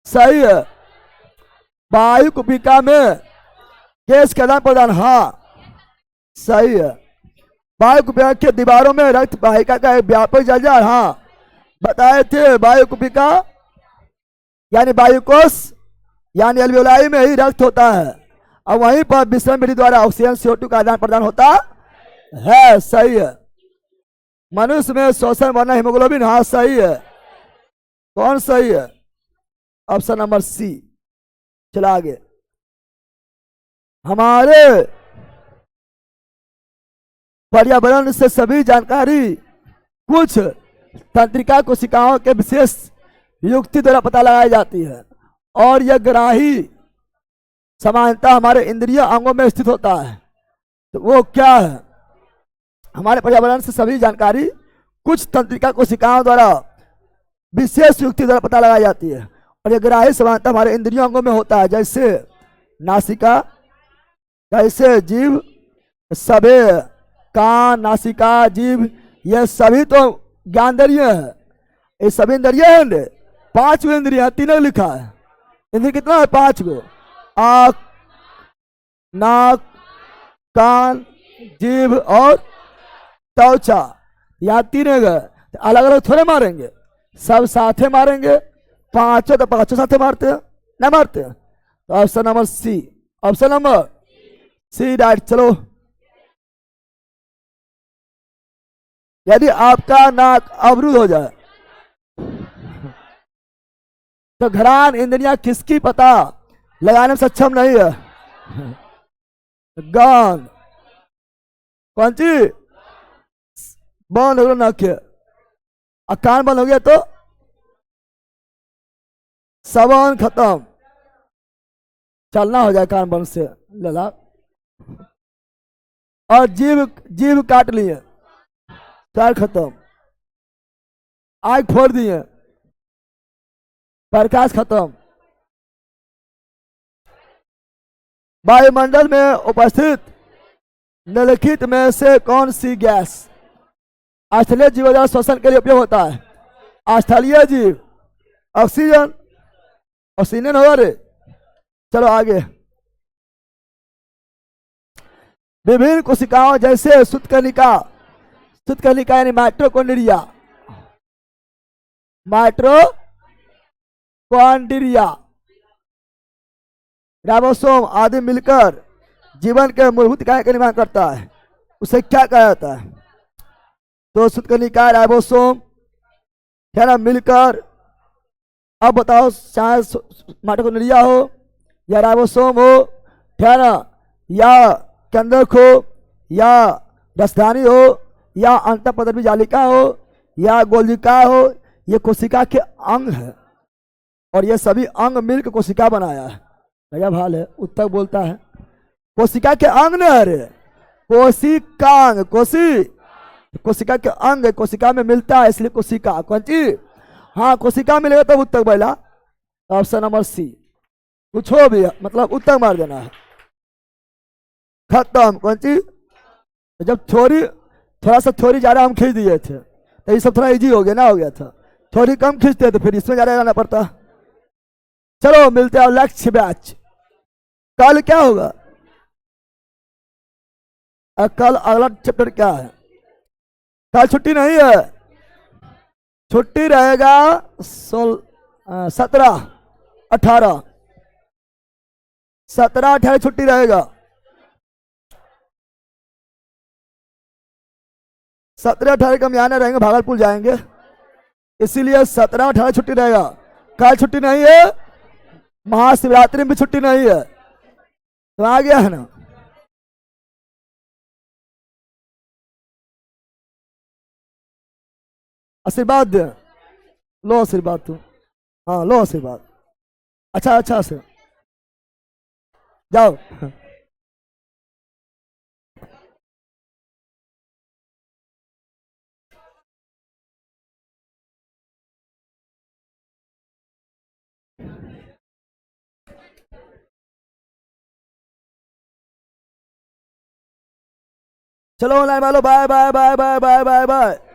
सही है? वायु कुपिका में गैस का आदान प्रदान, हाँ सही है। वायु कुपिका के दीवारों में रक्त वाहिका का एक व्यापक जलजाल, हाँ बताए थे। वायु कुपिका यानी वायुकोश यानी एल्वियोलाई में ही रक्त होता है और वहीं पर विश्राम विधि द्वारा ऑक्सीजन CO2 का आदान प्रदान होता है, सही है। मनुष्य में श्वसन वर्णा हीमोग्लोबिन, हाँ सही है। कौन सही है? Option number C. चला आगे। हमारे पर्यावरण से सभी जानकारी कुछ तंत्रिका कोशिकाओं के विशेष युक्ति द्वारा पता लगाई जाती है और यह ग्राही समानता हमारे इंद्रिय अंगों में स्थित होता है। तो वो क्या है? हमारे पर्यावरण से सभी जानकारी कुछ तंत्रिका कोशिकाओं द्वारा विशेष युक्ति द्वारा पता लगाई जाती है और यह ग्राही समानता हमारे इंद्रिय अंगों में होता है, जैसे नासिका, जैसे जीव, सबे कान, नासिका, जीव, ये सभी तो ज्ञानेंद्रिय है। ये सभी इंद्रिय है, 5 इंद्रिय, 3 लिखा है। इंद्रिय कितना है? 5 गो। आँख, नाक, कान, जीभ और त्वचा, यहाँ 3 गए। अलग अलग थोड़े मारेंगे, सब साथे मारेंगे। 5 तो 5 साथे मारते हैं, ना मारते हैं? तो option number C, option number C right. चलो, यदि आपका नाक अवरुद्ध हो जाए तो घ्राण इंद्रियां किसकी पता लगाने में सक्षम नहीं है? गान। कौन सी? बंद हो गया नाक, कान बंद हो गया तो श्रवण खत्म, चलना हो जाए कान बंद से लला। और जीभ काट लिए, चार खत्म। आग फोड़ दिए, प्रकाश खत्म। वायुमंडल में उपस्थित निम्नलिखित में से कौन सी गैस स्थलीय जीव द्वारा श्वसन के लिए उपयोग होता है? स्थलीय जीव ऑक्सीजन, ऑक्सीजन होगा रे। चलो आगे। विभिन्न कोशिकाओं जैसे सूत्रकणिका यानी माइटोकॉन्ड्रिया, राइबोसोम आदि मिलकर जीवन के मूलभूत इकाई का निर्माण करता है, उसे क्या कहा जाता है? तो सूत्रकणिका, राइबोसोम, है ना, मिलकर। अब बताओ, चाहे माइटोकॉन्ड्रिया हो या राइबोसोम हो, है ना, या केंद्रक हो या राजधानी हो या अंतःपदवी जालिका हो या गोलिका हो, ये कोशिका के अंग है और ये सभी अंग मिलकर कोशिका बनाया है। भैया भाल है, उत्तर बोलता है कोशिका के अंग न है, कोशिकांग, कोशिका के अंग, कोशिका में मिलता है इसलिए कोशिका। कौन चीज? हाँ, कोशिका मिलेगा तब उत्तर बोला। Option number C. कुछ हो भी मतलब उत्तर मार देना है, खत्म। कौन चीज? जब थोड़ा सा थोड़ी ज्यादा हम खींच दिए थे तो ये सब थोड़ा इजी हो गया ना, हो गया था। थोड़ी कम खींचते तो फिर इसमें ज्यादा जाना पड़ता। चलो मिलते हैं लक्ष्य बैच। कल क्या होगा? कल अगला चैप्टर क्या है? कल छुट्टी नहीं है, छुट्टी रहेगा 17, 18, 17, 18 छुट्टी रहेगा। 17, 18 को हम यहाँ रहेंगे, भागलपुर जाएंगे, इसीलिए 17, 18 छुट्टी रहेगा। कल छुट्टी नहीं है, महाशिवरात्रि में भी छुट्टी नहीं है। तो आ गया है ना? आशीर्वाद दे, लो आशीर्वाद तू। हाँ लो आशीर्वाद, अच्छा से। जाओ। चलो ऑनलाइन वालों, bye bye bye bye bye bye bye.